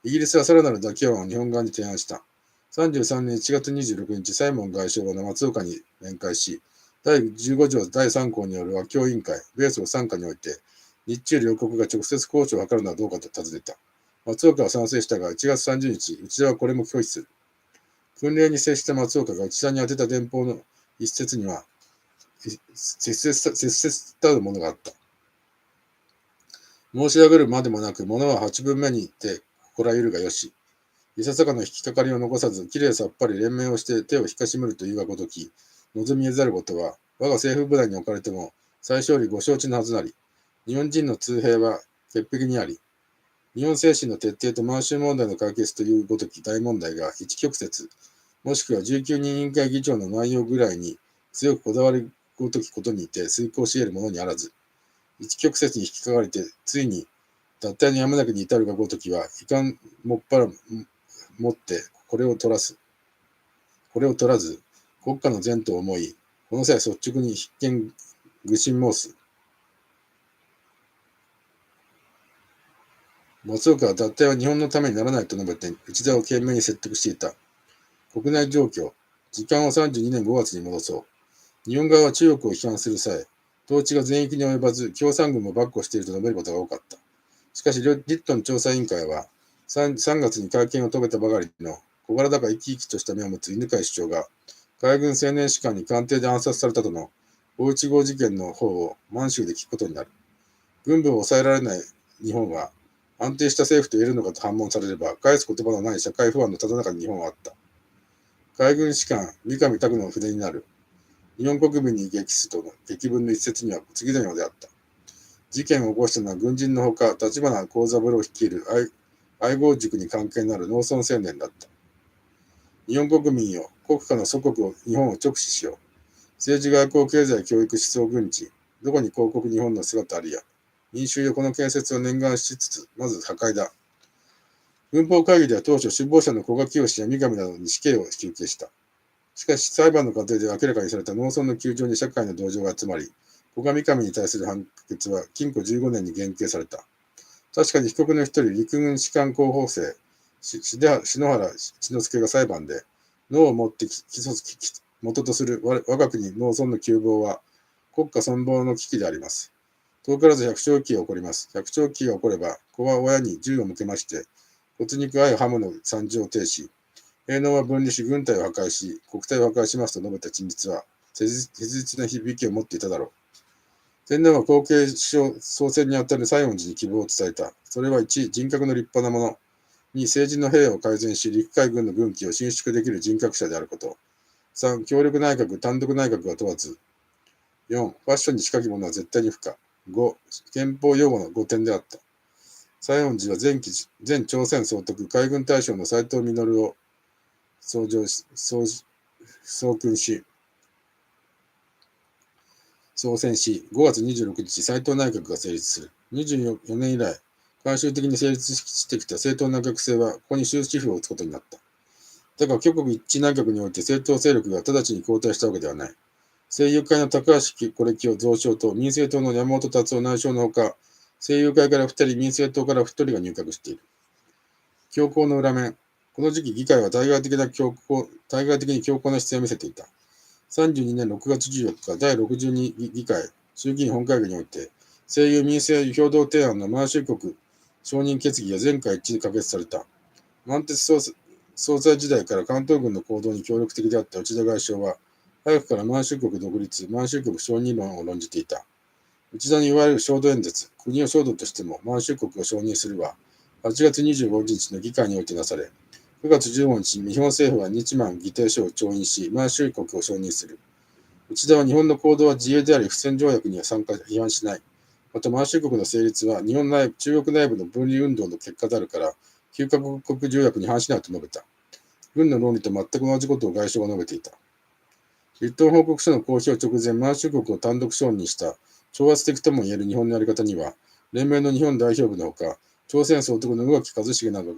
Speaker 1: イギリスはさらなる妥協案を日本側に提案した。33年1月26日、サイモン外相は松岡に面会し、第15条第3項による和教委員会、米ソ傘下において、日中両国が直接交渉を図るのはどうかと尋ねた。松岡は賛成したが、1月30日、内田はこれも拒否する。訓練に接した松岡が内田に宛てた電報の一節には、切々たるものがあった。申し上げるまでもなく、物は8分目にて心得るがよし。いささかの引きかかりを残さず、きれいさっぱり連綿をして手を引かしめるというがごとき、望み得ざることは、我が政府部内に置かれても、最小利ご承知のはずなり、日本人の通兵は潔癖にあり、日本精神の徹底と満州問題の解決というごとき大問題が一曲折、もしくは19人委員会議長の内容ぐらいに強くこだわるごときことにて遂行し得るものにあらず、一曲折に引きかかれて、ついに脱退のやむなきに至るがごときは、いかんもっぱらもってこれを取らず、国家の前途を思い、この際率直に必見愚心申す。松岡は脱退は日本のためにならないと述べて、内田を懸命に説得していた。国内状況、時間を32年5月に戻そう。日本側は中国を批判する際、統治が全域に及ばず、共産軍も跋扈していると述べることが多かった。しかし、リットン調査委員会は3月に会見を遂げたばかりの小柄だが生き生きとした目を持つ犬飼首相が、海軍青年士官に官邸で暗殺されたとの大内号事件の方を満州で聞くことになる。軍部を抑えられない日本は、安定した政府と言えるのかと反問されれば、返す言葉のない社会不安のただ中に日本はあった。海軍士官、三上拓の筆になる。日本国民に激すとの劇文の一節には次のようであった。事件を起こしたのは軍人のほか、立花幸三郎率いる愛号塾に関係のある農村青年だった。日本国民よ、国家の祖国を日本を直視しよう。政治外交経済教育思想軍事、どこに広告日本の姿ありや。民衆よこの建設を念願しつつ、まず破壊だ。軍法会議では当初、首謀者の古賀清や三上などに死刑を求刑した。しかし、裁判の過程で明らかにされた農村の窮状に社会の同情が集まり、古賀三上に対する判決は禁錮15年に減刑された。確かに被告の一人、陸軍士官候補生、篠原千之助が裁判で、脳をもって元とする我が国農村の窮乏は、国家存亡の危機であります。遠からず百姓期が起こります。百姓期が起これば、子は親に銃を向けまして、骨肉愛刃物惨状を呈し、兵能は分離し、軍隊を破壊し、国体を破壊しますと述べた陳述は、切実な響きを持っていただろう。天皇は後継首相総選にあたる西園寺に希望を伝えた。それは1、人格の立派なもの。2、政治の兵を改善し、陸海軍の軍機を伸縮できる人格者であること。3、協力内閣、単独内閣は問わず。4、ファッションに近きものは絶対に不可。5、憲法用語の5点であった。西園寺は前朝鮮総督海軍大将の斉藤実を総選し、5月26日、斉藤内閣が成立する。24年以来、慣習的に成立してきた政党内閣制は、ここに終止符を打つことになった。だが、挙国一致内閣において政党勢力が直ちに交代したわけではない。政友会の高橋是清増省と民政党の山本達夫内相のほか、政友会から2人、民政党から1人が入閣している。強硬の裏面。この時期、議会は対外的に強硬な姿勢を見せていた。32年6月14日、第62議会、衆議院本会議において、政友民政共同提案の満州国承認決議が全会一致で可決された。満鉄総裁時代から関東軍の行動に協力的であった内田外相は、早くから満州国独立、満州国承認論を論じていた。内田にいわゆる焦土演説、国を焦土としても満州国を承認するは、8月25日の議会においてなされ、9月15日に日本政府は日満議定書を調印し、満州国を承認する。内田は日本の行動は自由であり、不戦条約には批判しない。また満州国の成立は中国内部の分離運動の結果であるから、9カ国条約に反しないと述べた。軍の論理と全く同じことを外相が述べていた。立党報告書の公表直前、満州国を単独承認した挑発的ともいえる日本のやり方には、連盟の日本代表部のほか、朝鮮総督の宇垣一茂など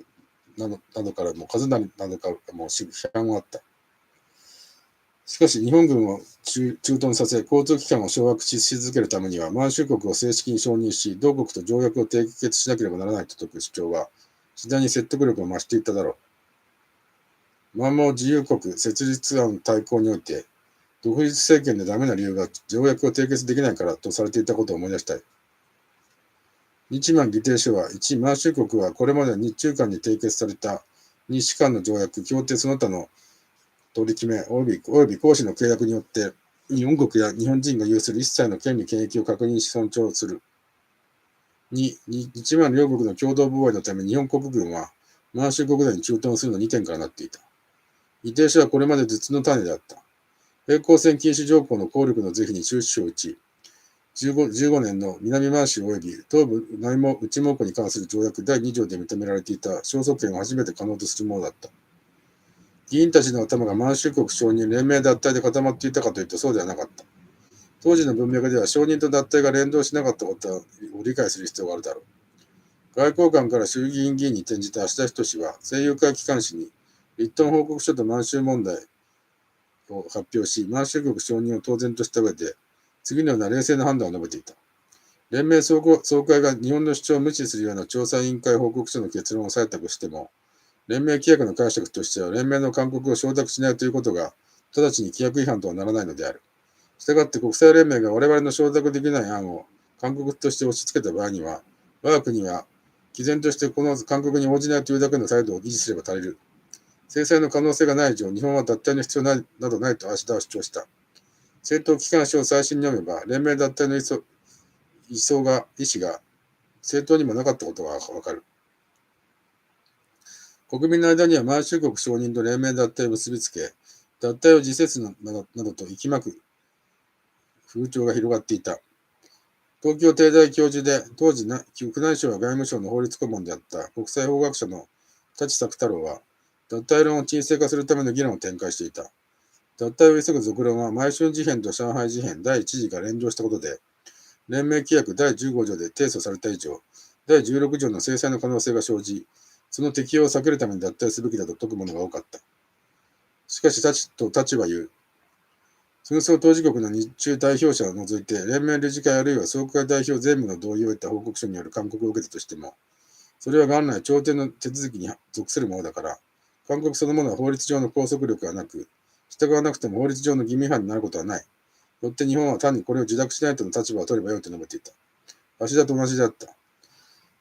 Speaker 1: からも批判があった。しかし、日本軍を駐屯させ、交通機関を掌握し続けるためには、満州国を正式に承認し、同国と条約を締結しなければならないと説く主張は、次第に説得力を増していっただろう。満蒙自由国設立案対抗において、独立政権でダメな理由が条約を締結できないからとされていたことを思い出したい。日満議定書は、1、満州国はこれまで日中間に締結された日支間の条約、協定その他の取り決め及び行使の契約によって、日本国や日本人が有する一切の権利権益を確認し尊重する。2、日満両国の共同防衛のため日本国軍は満州国内に駐屯するの2点からなっていた。議定書はこれまで鉄の種であった。平行線禁止条項の効力の是非に終止符を打ち、15年の南満州及び東部内蒙古に関する条約第2条で認められていた勝訴権を初めて可能とするものだった。議員たちの頭が満州国承認連盟脱退で固まっていたかというとそうではなかった。当時の文脈では承認と脱退が連動しなかったことを理解する必要があるだろう。外交官から衆議院議員に転じた芦田仁は政友会機関紙にリットン報告書と満州問題を発表し、満州国承認を当然とした上で、次のような冷静な判断を述べていた。連盟総会が日本の主張を無視するような調査委員会報告書の結論を採択しても、連盟規約の解釈としては連盟の勧告を承諾しないということが直ちに規約違反とはならないのである。したがって国際連盟が我々の承諾できない案を勧告として押し付けた場合には、我が国は毅然としてこの勧告に応じないというだけの態度を維持すれば足りる。制裁の可能性がない以上、日本は脱退の必要などないと芦田は主張した。政党機関書を最新に読めば、連盟脱退の意思が政党にもなかったことがわかる。国民の間には満州国承認と連盟脱退を結びつけ、脱退を自説などと息巻く風潮が広がっていた。東京帝大教授で、当時宮内省は外務省の法律顧問であった国際法学者の舘作太郎は、脱退論を沈静化するための議論を展開していた。脱退を急ぐ続論は、毎春事変と上海事変第1次が連動したことで、連盟規約第15条で提訴された以上、第16条の制裁の可能性が生じ、その適用を避けるために脱退すべきだと説く者が多かった。しかし、舘は言う。紛争当事国の日中代表者を除いて、連盟理事会あるいは総会代表全部の同意を得た報告書による勧告を受けたとしても、それは元来朝廷の手続きに属するものだから、勧告そのものは法律上の拘束力がなく、従わなくても法律上の義務違反になることはない。よって日本は単にこれを受諾しないとの立場を取ればよいと述べていた。芦田と同じであった。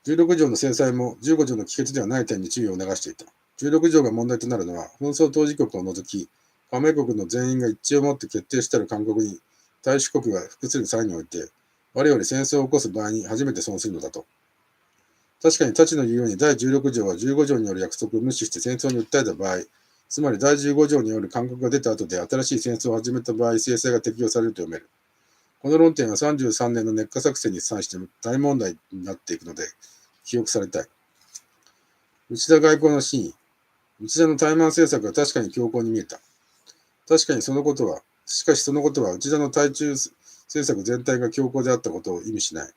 Speaker 1: 16条の制裁も15条の帰結ではない点に注意を促していた。16条が問題となるのは、紛争当事国を除き、加盟国の全員が一致をもって決定したる勧告に、大主国が服する際において、我々戦争を起こす場合に初めて損するのだと。確かに舘の言うように第16条は15条による約束を無視して戦争に訴えた場合、つまり第15条による勧告が出た後で新しい戦争を始めた場合、制裁が適用されると読める。この論点は33年の熱火作戦に際して大問題になっていくので、記憶されたい。内田外交の真意。内田の怠慢政策は確かに強硬に見えた。しかしそのことは、内田の対中政策全体が強硬であったことを意味しない。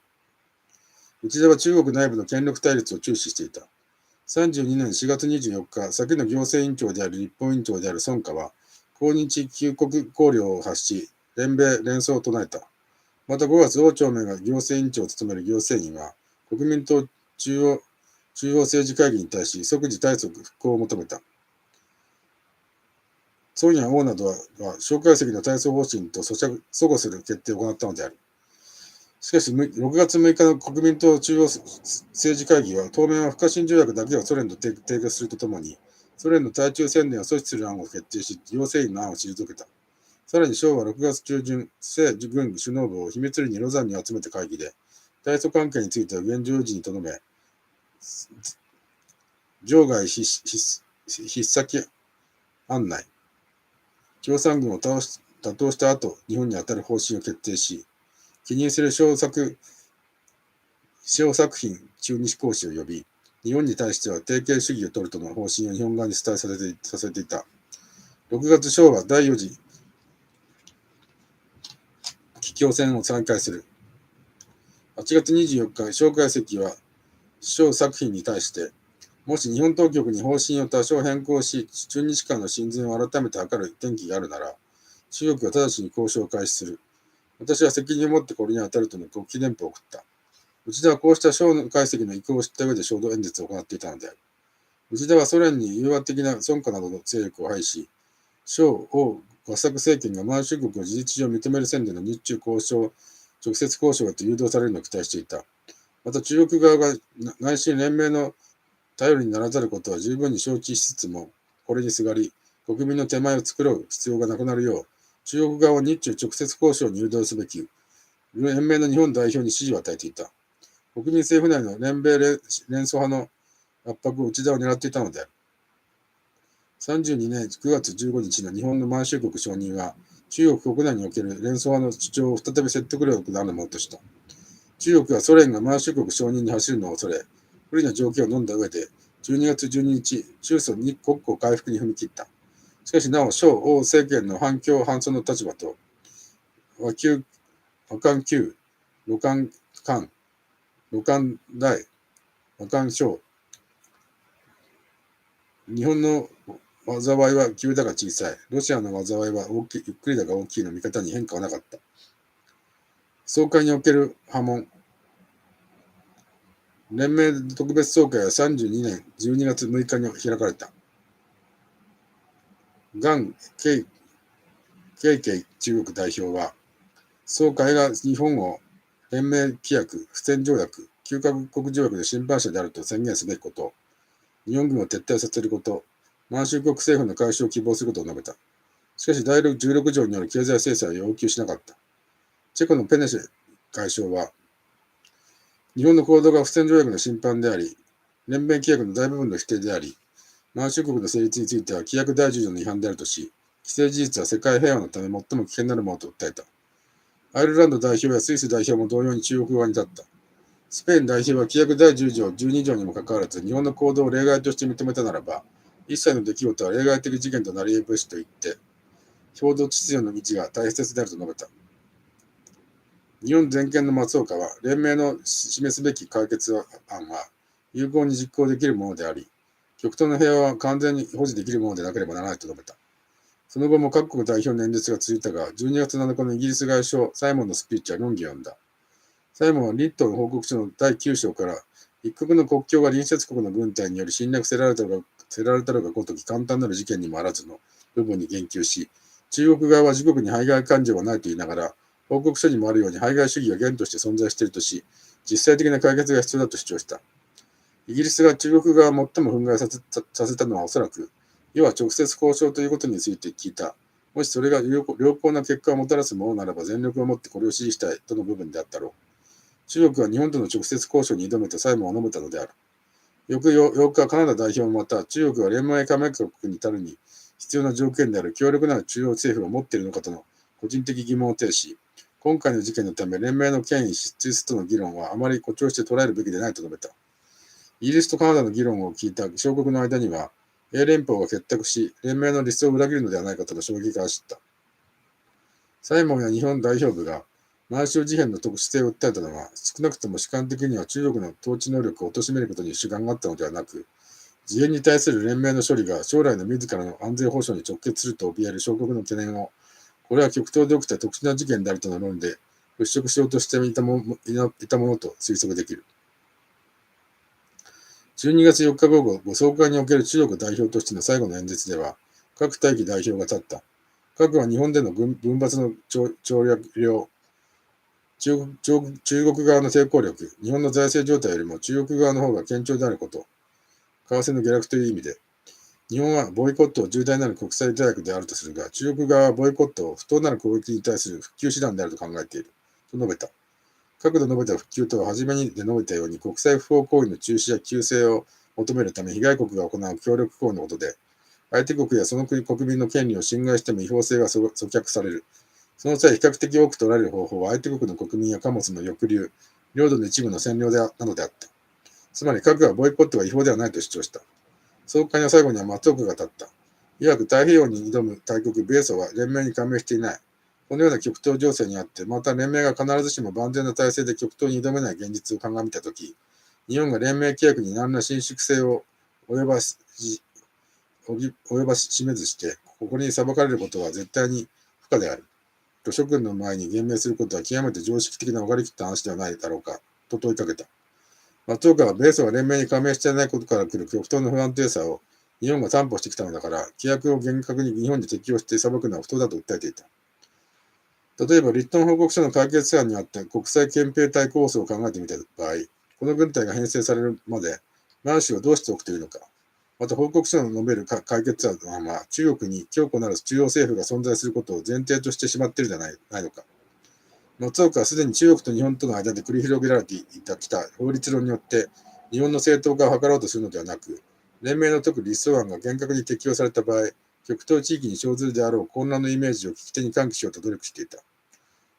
Speaker 1: 内田は中国内部の権力対立を注視していた。32年4月24日、先の行政委員長である立法委員長である孫家は、抗日救国綱領を発し、連奏を唱えた。また5月、王朝明が行政委員長を務める行政院は、国民党中央政治会議に対し即時対策復興を求めた。孫や王などは蒋介石の対争方針と阻護する決定を行ったのである。しかし、6月6日の国民党中央政治会議は、当面は不可侵条約だけをソ連と締結するとともに、ソ連の対中宣伝を阻止する案を決定し、行政院の案を退けた。さらに昭和6月中旬、西軍首脳部を秘密裏にロザンに集めた会議で、対ソ関係については現状維持にとどめ、場外必先案内、共産軍を打倒した後、日本に当たる方針を決定し、記入する小作品駐日公使を呼び、日本に対しては定型主義を取るとの方針を日本側に伝えさせていた。6月昭和第4次帰郷戦を再開する。8月24日、蒋介石は小作品に対して、もし日本当局に方針を多少変更し、中日間の親善を改めて図る転機があるなら、中国は直ちに交渉を開始する。私は責任を持ってこれに当たるとの国旗電報を送った。内田はこうした蒋介石の意向を知った上で衝動演説を行っていたのである。内田はソ連に融和的な孫家などの勢力を排し、蒋王合作政権が満州国を事実上認める線での日中直接交渉へと誘導されるのを期待していた。また中国側が内心連盟の頼りにならざることは十分に承知しつつも、これにすがり、国民の手前を作ろう必要がなくなるよう、中国側を日中直接交渉に誘導すべき、連盟の日本代表に指示を与えていた。国民政府内の連奏派の圧迫を内田を狙っていたのである。32年9月15日の日本の満州国承認は、中国国内における連奏派の主張を再び説得力のあるものとした。中国はソ連が満州国承認に走るのを恐れ、不利な条件を飲んだ上で、12月12日、中ソに国交回復に踏み切った。しかしなお、蒋王政権の反共反ソの立場と、和漢旧、露韓韓、露韓大、和韓省、日本の災いは急だが小さい。ロシアの災いはゆっくりだが大きいの見方に変化はなかった。総会における波紋。連盟特別総会は32年12月6日に開かれた。ガン・ケイ中国代表は、総会が日本を連盟規約、不戦条約、9カ国条約の審判者であると宣言すべきこと、日本軍を撤退させること、満州国政府の解消を希望することを述べた。しかし、第16条による経済制裁を要求しなかった。チェコのペネシェ外相は、日本の行動が不戦条約の審判であり、連盟規約の大部分の否定であり、満州国の成立については規約第10条の違反であるとし、既成事実は世界平和のため最も危険なるものと訴えた。アイルランド代表やスイス代表も同様に中国側に立った。スペイン代表は規約第10条、12条にもかかわらず、日本の行動を例外として認めたならば、一切の出来事は例外的事件となり得るべしと言って、共同秩序の道が大切であると述べた。日本全権の松岡は、連盟の示すべき解決案は有効に実行できるものであり、極東の平和は完全に保持できるものでなければならないと述べた。その後も各国代表の演説が続いたが、12月7日のイギリス外相サイモンのスピーチは論議を呼んだ。サイモンはリットン報告書の第9章から、一国の国境が隣接国の軍隊により侵略せられたのがごとき簡単なる事件にもあらずの部分に言及し、中国側は自国に排外感情はないと言いながら、報告書にもあるように排外主義が原として存在しているとし、実際的な解決が必要だと主張した。イギリスが中国側を最も憤慨させたのはおそらく、要は直接交渉ということについて聞いた。もしそれが良好な結果をもたらすものならば全力を持ってこれを支持したいとの部分であったろう。中国は日本との直接交渉に挑めとサイモンを述べたのである。翌8日、カナダ代表もまた、中国は連盟加盟国に至るに必要な条件である強力な中央政府を持っているのかとの個人的疑問を呈し、今回の事件のため連盟の権威失墜との議論はあまり誇張して捉えるべきでないと述べた。イギリスとカナダの議論を聞いた小国の間には、英連邦が結託し、連盟の理想を裏切るのではないかとの衝撃が走った。サイモンや日本代表部が満州事変の特殊性を訴えたのは、少なくとも主観的には中国の統治能力を貶めることに主眼があったのではなく、自衛に対する連盟の処理が将来の自らの安全保障に直結すると怯える小国の懸念を、これは極東で起きた特殊な事件であるとの論で払拭しようとしていたものと推測できる。12月4日午後、総会における中国代表としての最後の演説では、各大義代表が立った。各は日本での軍閥の徴略量、中国側の抵抗力、日本の財政状態よりも中国側の方が堅調であること、為替の下落という意味で、日本はボイコットを重大なる国際条約であるとするが、中国側はボイコットを不当なる攻撃に対する復旧手段であると考えている、と述べた。各度述べた復旧とは初めにで述べたように国際不法行為の中止や救済を求めるため被害国が行う協力行為のことで、相手国やその国民の権利を侵害しても違法性が阻却される。その際、比較的多く取られる方法は相手国の国民や貨物の抑留、領土の一部の占領などであった。つまり、各はボイコットが違法ではないと主張した。総会の最後には松岡が立った。いわく太平洋に挑む大国米ソは連盟に加盟していない。このような極東情勢にあって、また連盟が必ずしも万全な体制で極東に挑めない現実を鑑みたとき、日本が連盟規約に何ら伸縮性を及ば示ずして、ここに裁かれることは絶対に不可である。と諸君の前に言明することは極めて常識的な分かりきった話ではないだろうか、と問いかけた。松岡は米ソが連盟に加盟していないことから来る極東の不安定さを日本が担保してきたのだから、規約を厳格に日本に適用して裁くのは不当だと訴えていた。例えば、リットン報告書の解決案にあって国際憲兵隊構想を考えてみた場合、この軍隊が編成されるまで、満州はどうしておくというのか。また、報告書の述べる解決案は、中国に強固なる中央政府が存在することを前提としてしまっているではないのか。松岡はすでに中国と日本との間で繰り広げられてきた法律論によって、日本の正当化を図ろうとするのではなく、連盟の説く立法案が厳格に適用された場合、極東地域に生ずるであろう混乱のイメージを聞き手に喚起しようと努力していた。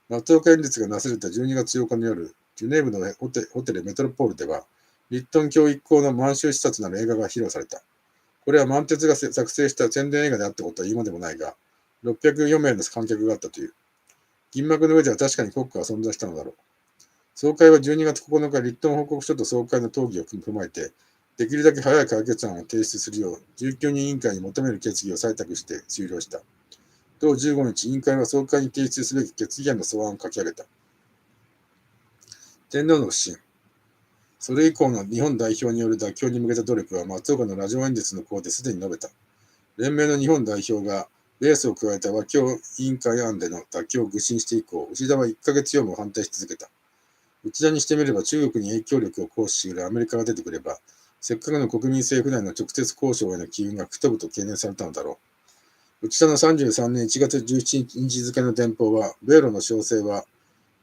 Speaker 1: 松岡演説がなされた12月8日の夜、ジュネーブのホテルメトロポールでは、リットン教一行の満州視察なる映画が披露された。これは満鉄が作成した宣伝映画であったことは言うまでもないが、604名の観客があったという。銀幕の上では確かに国家が存在したのだろう。総会は12月9日、リットン報告書と総会の討議を踏まえて、できるだけ早い解決案を提出するよう19人委員会に求める決議を採択して終了した。同15日、委員会は総会に提出すべき決議案の草案を書き上げた。天皇の不信。それ以降の日本代表による妥協に向けた努力は松岡のラジオ演説の項ですでに述べた。連盟の日本代表がベースを加えた和共委員会案での妥協を愚信して以降、内田は1ヶ月余も反対し続けた。内田にしてみれば中国に影響力を行使しうるアメリカが出てくれば、せっかくの国民政府内の直接交渉への機運が吹き飛ぶと懸念されたのだろう。内田の33年1月17日付の電報は、米ロの商政は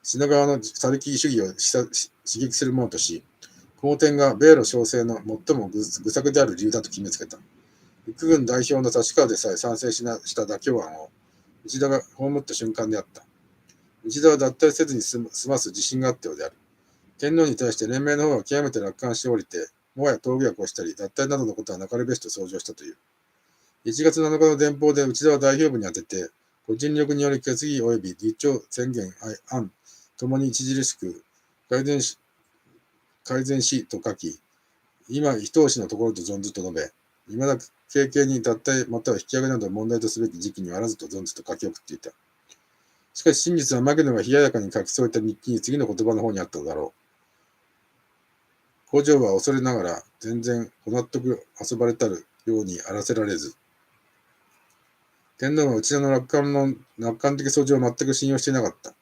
Speaker 1: 品川の他力主義を刺激するものとし、この点が米ロ商政の最も愚策である理由だと決めつけた。陸軍代表の立川でさえ賛成した妥協案を内田が葬った瞬間であった。内田は脱退せずに済ます自信があったようである。天皇に対して連盟の方は極めて楽観しておりて、もはや峠を越したり、脱退などのことはなかれべしと奏上したという。1月7日の電報で内田は代表部に宛てて、個人力による決議及び議長宣言案ともに著しく改善しと書き、今、非通しのところと存ずと述べ、未だ経験に脱退または引き上げなど問題とすべき時期にあらずと存ずと書き送っていた。しかし真実は牧野が冷ややかに書き添えた日記に次の言葉の方にあったのだろう。工場は恐れながら全然ご納得遊ばれたるようにあらせられず、天皇は内田の楽観的訴状を全く信用していなかった。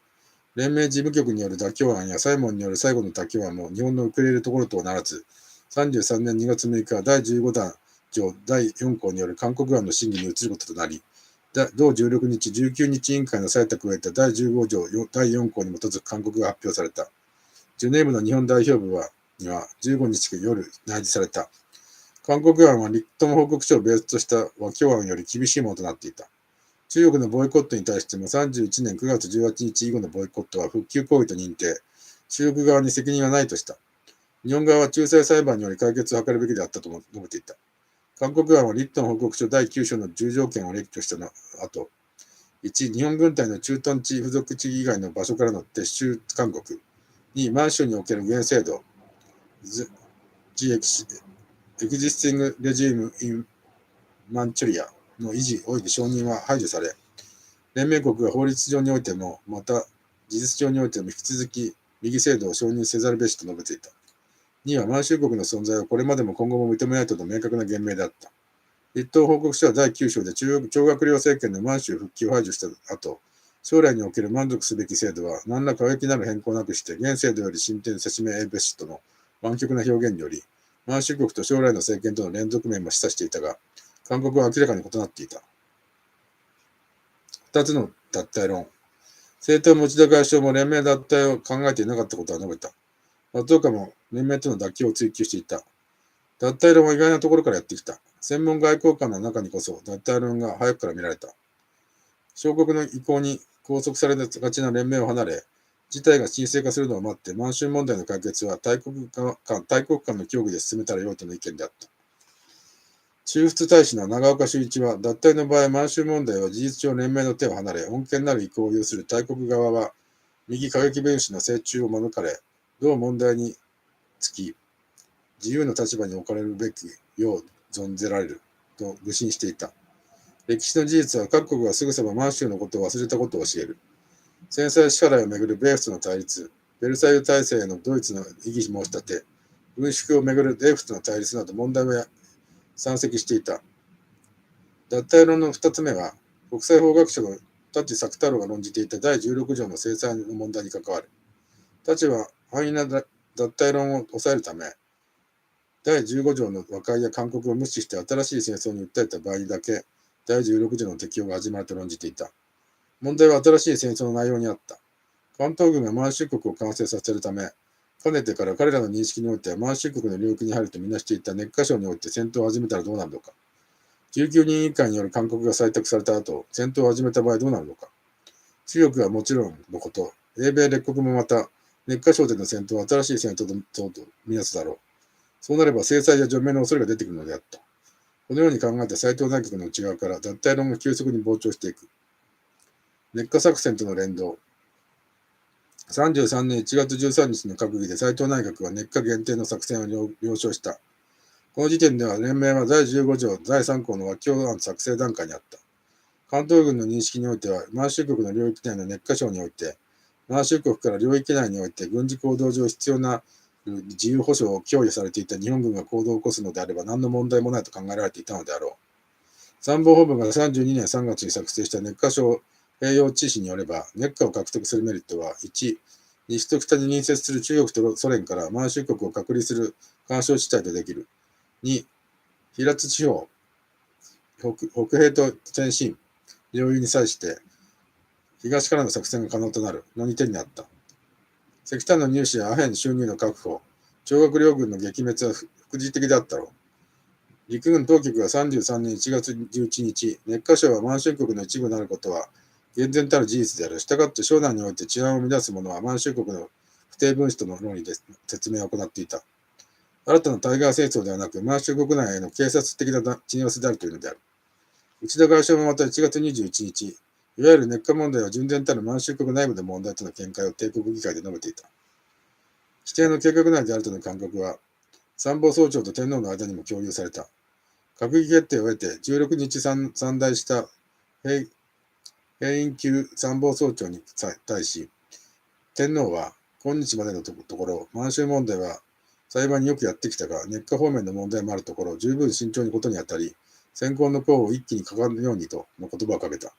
Speaker 1: 連盟事務局による妥協案やサイモンによる最後の妥協案も日本の受け入れるところとはならず、33年2月6日、第15弾条第4項による勧告案の審議に移ることとなり、同16日、19日委員会の採択を得た第15条第4項に基づく勧告が発表された。ジュネーブの日本代表部には15日夜内示された。勧告案はリットン報告書をベースとした和共案より厳しいものとなっていた。中国のボイコットに対しても31年9月18日以後のボイコットは復旧行為と認定、中国側に責任はないとした。日本側は仲裁裁判により解決を図るべきであったと述べていた。韓国案はリットン報告書第9章の10条件を列挙したの後、1、日本軍隊の駐屯地付属地以外の場所からの撤収勧告。2、満州における原制度。The Existing Regime in Manchuria の維持及び承認は排除され、連盟国が法律上においても、また事実上においても引き続き右制度を承認せざるべしと述べていた。2は満州国の存在をこれまでも今後も認めないとの明確な言明であった。立党報告書は第9章で張学良政権の満州復帰を排除した後、将来における満足すべき制度は何ら過激なる変更なくして現制度より進展せしめえべしとの湾曲な表現により、満州国と将来の政権との連続面も示唆していたが、勧告は明らかに異なっていた。2つの脱退論。政党持田外相も連盟脱退を考えていなかったことは述べた。松岡も連盟との妥協を追求していた。脱退論は意外なところからやってきた。専門外交官の中にこそ脱退論が早くから見られた。小国の意向に拘束されがちな連盟を離れ、事態が沈静化するのを待って満州問題の解決は大国間の協議で進めたらよいとの意見であった。駐仏大使の長岡修一は、脱退の場合、満州問題は事実上連盟の手を離れ、穏健なる意向を有する大国側は、右過激弁士の成中を免れ、同問題につき、自由の立場に置かれるべきよう存ぜられると愚信していた。歴史の事実は各国がすぐさま満州のことを忘れたことを教える。戦災支払いをめぐる米仏の対立、ベルサイユ体制へのドイツの異議申し立て、軍縮をめぐる米仏の対立など問題は山積していた。脱退論の2つ目は、国際法学者の舘作太郎が論じていた第16条の制裁の問題に関わる。舘は安易な脱退論を抑えるため、第15条の和解や勧告を無視して新しい戦争に訴えた場合にだけ、第16条の適用が始まると論じていた。問題は新しい戦争の内容にあった。関東軍が満州国を完成させるため、かねてから彼らの認識においては満州国の領域に入るとみなしていた熱河省において戦闘を始めたらどうなるのか。19人委員会による勧告が採択された後、戦闘を始めた場合どうなるのか。中国はもちろんのこと、英米列国もまた、熱河省での戦闘は新しい戦闘とみなすだろう。そうなれば制裁や除名の恐れが出てくるのであった。このように考えた斉藤内閣の内側から脱退論が急速に膨張していく。熱河作戦との連動。33年1月13日の閣議で斉藤内閣は熱河限定の作戦を了承した。この時点では連盟は第15条第3項の和教案作成段階にあった。関東軍の認識においては、満州国の領域内の熱箇所において、満州国から領域内において軍事行動上必要な自由保障を供与されていた日本軍が行動を起こすのであれば何の問題もないと考えられていたのであろう。参謀本部が32年3月に作成した熱箇所併用知事によれば、熱火を獲得するメリットは、1、西と北に隣接する中国とソ連から満州国を隔離する干渉地帯とできる。2、平津地方、北平と天津、領域に際して、東からの作戦が可能となるの2点にあった。石炭の入手やアヘン収入の確保、徴学領軍の撃滅は副次的であったろう。陸軍当局が33年1月11日、熱火省は満州国の一部であることは、厳然たる事実である。したがって省内において治安を乱す者は満州国の不定分子との論理で説明を行っていた。新たな対外戦争ではなく、満州国内への警察的な血の寄せであるというのである。内田外相もまた1月21日、いわゆる熱火問題は純然たる満州国内部の問題との見解を帝国議会で述べていた。規定の計画内であるとの感覚は、参謀総長と天皇の間にも共有された。閣議決定を得て16日参大した兵員級参謀総長に対し、天皇は今日までのところ、満州問題は裁判によくやってきたが、熱火方面の問題もあるところ、十分慎重にことにあたり、先行の功を一気にかかるようにとの言葉をかけた。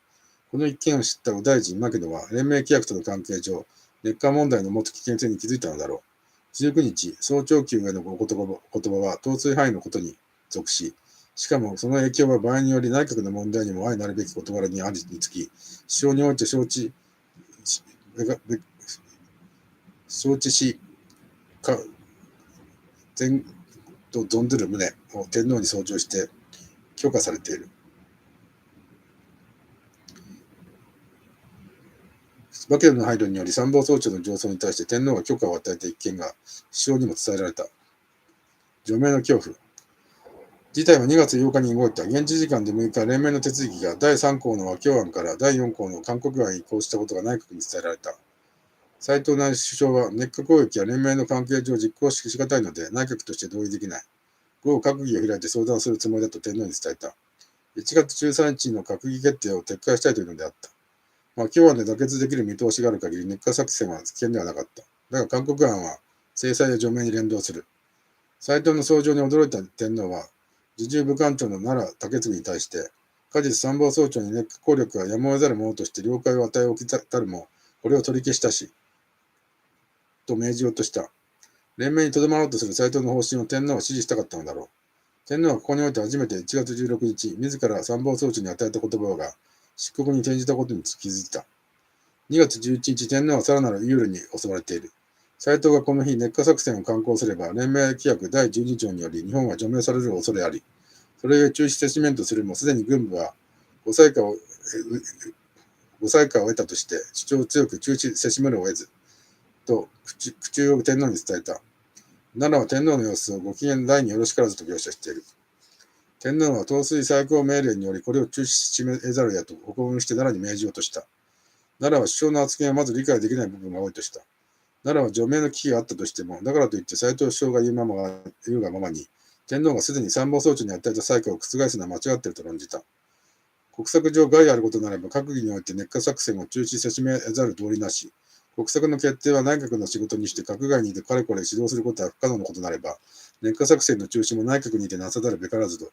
Speaker 1: この一件を知った右大臣牧野は、連盟規約との関係上、熱火問題の持つ危険性に気づいたのだろう。19日、総長級へのお言葉は、統帥範囲のことに属し、しかもその影響は場合により内閣の問題にも相なるべき事柄にありにつき、首相において承知し、全と存ずる旨を天皇に奏上して許可されている。牧野の配慮により参謀総長の上奏に対して天皇が許可を与えた一件が首相にも伝えられた。除名の恐怖。事態は2月8日に動いた。現地時間で6日、連盟の手続きが第3項の和教案から第4項の韓国案に移行したことが内閣に伝えられた。斉藤内首相は、熱火攻撃や連盟の関係上実行しがたいので、内閣として同意できない。午後閣議を開いて相談するつもりだと天皇に伝えた。1月13日の閣議決定を撤回したいというのであった。和教案で妥結できる見通しがある限り、熱火作戦は危険ではなかった。だが韓国案は制裁や除名に連動する。斉藤の奏上に驚いた天皇は、侍従武官長の奈良武次に対して、過日参謀総長に熱火効力はやむを得ざる者として了解を与えおきたるも、これを取り消したし、と命じようとした。連盟にとどまろうとする斉藤の方針を天皇は支持したかったのだろう。天皇はここにおいて初めて1月16日、自ら参謀総長に与えた言葉が漆黒に転じたことに気づいた。2月11日、天皇はさらなる憂慮に襲われている。斉藤がこの日、熱火作戦を敢行すれば、連盟規約第12条により日本は除名される恐れあり、それを中止せしめんとするも、すでに軍部はご裁可を得たとして、主張を強く中止せしめるを得ず、と口中を天皇に伝えた。奈良は天皇の様子をご機嫌大によろしからずと描写している。天皇は統帥最高命令によりこれを中止しめざるやと北文して奈良に命じようとした。奈良は首相の発言はまず理解できない部分が多いとした。奈良は除名の危機があったとしても、だからといって斉藤首相が言うがままに、天皇がすでに参謀総長に与えた裁可を覆すのは間違っていると論じた。国策上害あることならば、閣議において熱火作戦を中止せしめざる道理なし、国策の決定は内閣の仕事にして閣外にいてかれこれ指導することは不可能なことなれば、熱火作戦の中止も内閣にいてなさざるべからずと。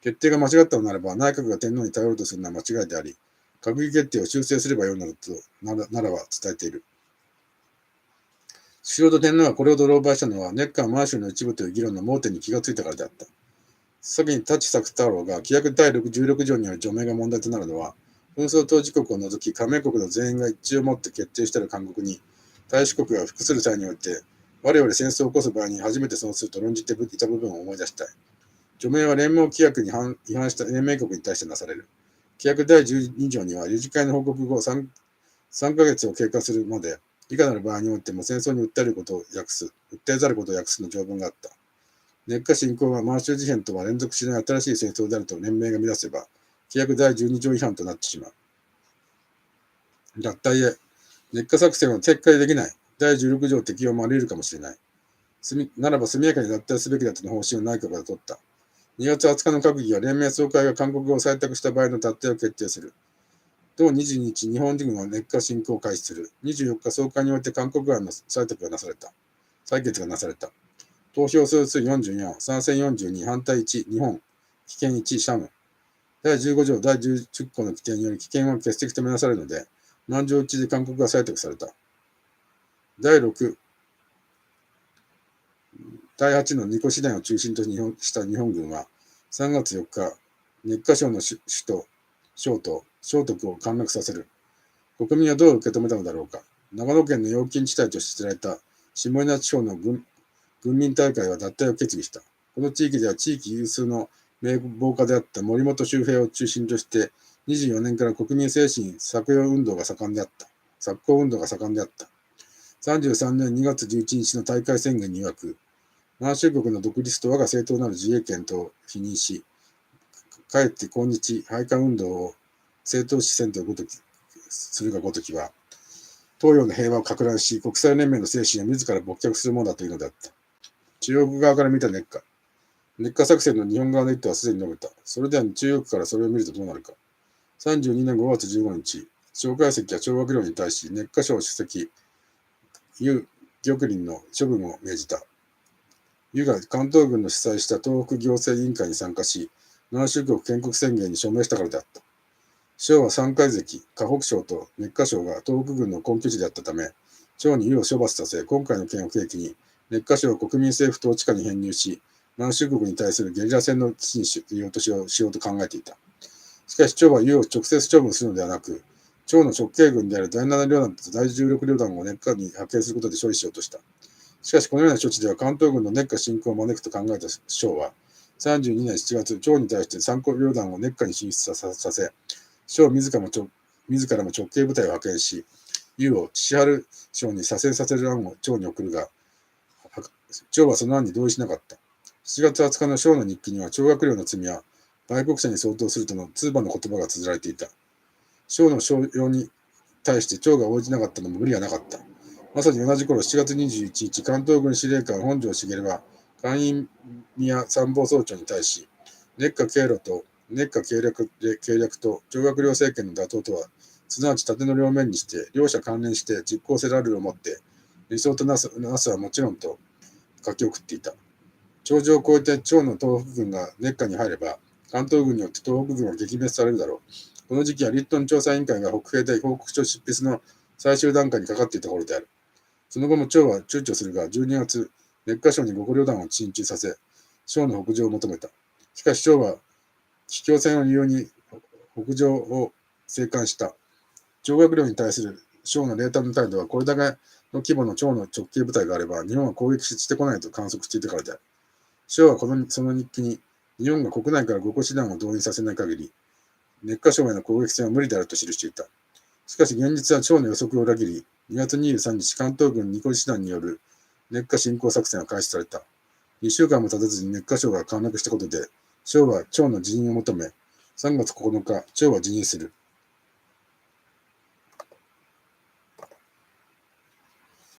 Speaker 1: 決定が間違ったのならば、内閣が天皇に頼ろうとするのは間違いであり、閣議決定を修正すればよいなどと奈良は伝えている。首相と天皇がこれを泥棒したのは、熱火満州の一部という議論の盲点に気がついたからであった。先に舘作太郎が規約第16条による除名が問題となるのは、紛争当事国を除き加盟国の全員が一致をもって決定したる勧告に、大使国が服する際において、我々戦争を起こす場合に初めてそうすると論じていた部分を思い出したい。除名は連盟規約に違反した連盟国に対してなされる。規約第12条には、理事会の報告後3ヶ月を経過するまで、いかなる場合においても戦争に訴えざることを訳すの条文があった。熱火侵攻は満州事変とは連続しない新しい戦争であると連盟が乱せば、規約第12条違反となってしまう。脱退へ、熱火作戦を撤回できない。第16条適用もあり得るかもしれない。ならば速やかに脱退すべきだとの方針を内閣が取った。2月20日の閣議は連盟総会が勧告を採択した場合の脱退を決定する。同22日、日本軍は熱下侵攻を開始する。24日、総会において勧告案の採決がなされた。投票総数44、賛成42、反対1、日本、棄権1、シャム。第15条第10項の規定により棄権は欠席とみなされるので、満場一致で勧告が採択された。第6、第8の2個師団を中心とした日本軍は、3月4日、熱下省の首都、省都、省徳を陥落させる。国民はどう受け止めたのだろうか。長野県の要禁地帯として知られた下稲地方の軍民大会は脱退を決議した。この地域では地域有数の名簿家であった森本周平を中心として、24年から国民精神削用運動が盛んであった。33年2月11日の大会宣言に曰く、満州国の独立と我が正当なる自衛権と否認し、かえって今日廃刊運動を正当視せんとするがごときは、東洋の平和を撹乱し、国際連盟の精神を自ら没却するものだというのであった。中国側から見た熱下作戦の日本側の意図はすでに述べた。それでは中国からそれを見るとどうなるか。32年5月15日、蒋介石は張学良に対し、熱下省主席、ユ・玉林の処分を命じた。ユが関東軍の主催した東北行政委員会に参加し、満州国建国宣言に署名したからであった。省は三海関、河北省と熱下省が東北軍の根拠地であったため、省にユを処罰させ、今回の件を契機に、熱下省を国民政府統治下に編入し、満州国に対するゲリラ戦の危機にしようと考えていた。しかし、省はユを直接処分するのではなく、省の直系軍である第7旅団と第16旅団を熱下に派遣することで処理しようとした。しかし、このような処置では関東軍の熱下侵攻を招くと考えた省は、32年7月、趙に対して3個旅団を熱下に進出させ、省自らも直系部隊を派遣し、ユを千春省に左遷させる案を趙に送るが、趙はその案に同意しなかった。7月20日の省の日記には、張学良の罪は売国者に相当するとの通番の言葉が綴られていた。省の商用に対して趙が応じなかったのも無理はなかった。まさに同じ頃7月21日、関東軍司令官本庄茂は、官員宮参謀総長に対し、熱下経略と張学良政権の打倒とは、すなわち縦の両面にして、両者関連して実行せられるをもって、理想となすはもちろんと書き送っていた。頂上を越えて趙の東北軍が熱下に入れば、関東軍によって東北軍は撃滅されるだろう。この時期はリットン調査委員会が北平で報告書執筆の最終段階にかかっていた頃である。その後も趙は躊躇するが、12月、熱下省に5個旅団を進駐させ、省の北上を求めた。しかし趙は、帰郷戦を理由に北上を静観した。張学良に対する省の冷淡の態度は、これだけの規模の趙の直系部隊があれば、日本は攻撃してこないと観測していたからである。省はその日記に、日本が国内から5個師団を動員させない限り、熱下省への攻撃戦は無理であると記していた。しかし現実は趙の予測を裏切り、2月23日、関東軍2個師団による熱下侵攻作戦が開始された。2週間も経たずに熱下省が陥落したことで、省は趙の辞任を求め、3月9日、趙は辞任する。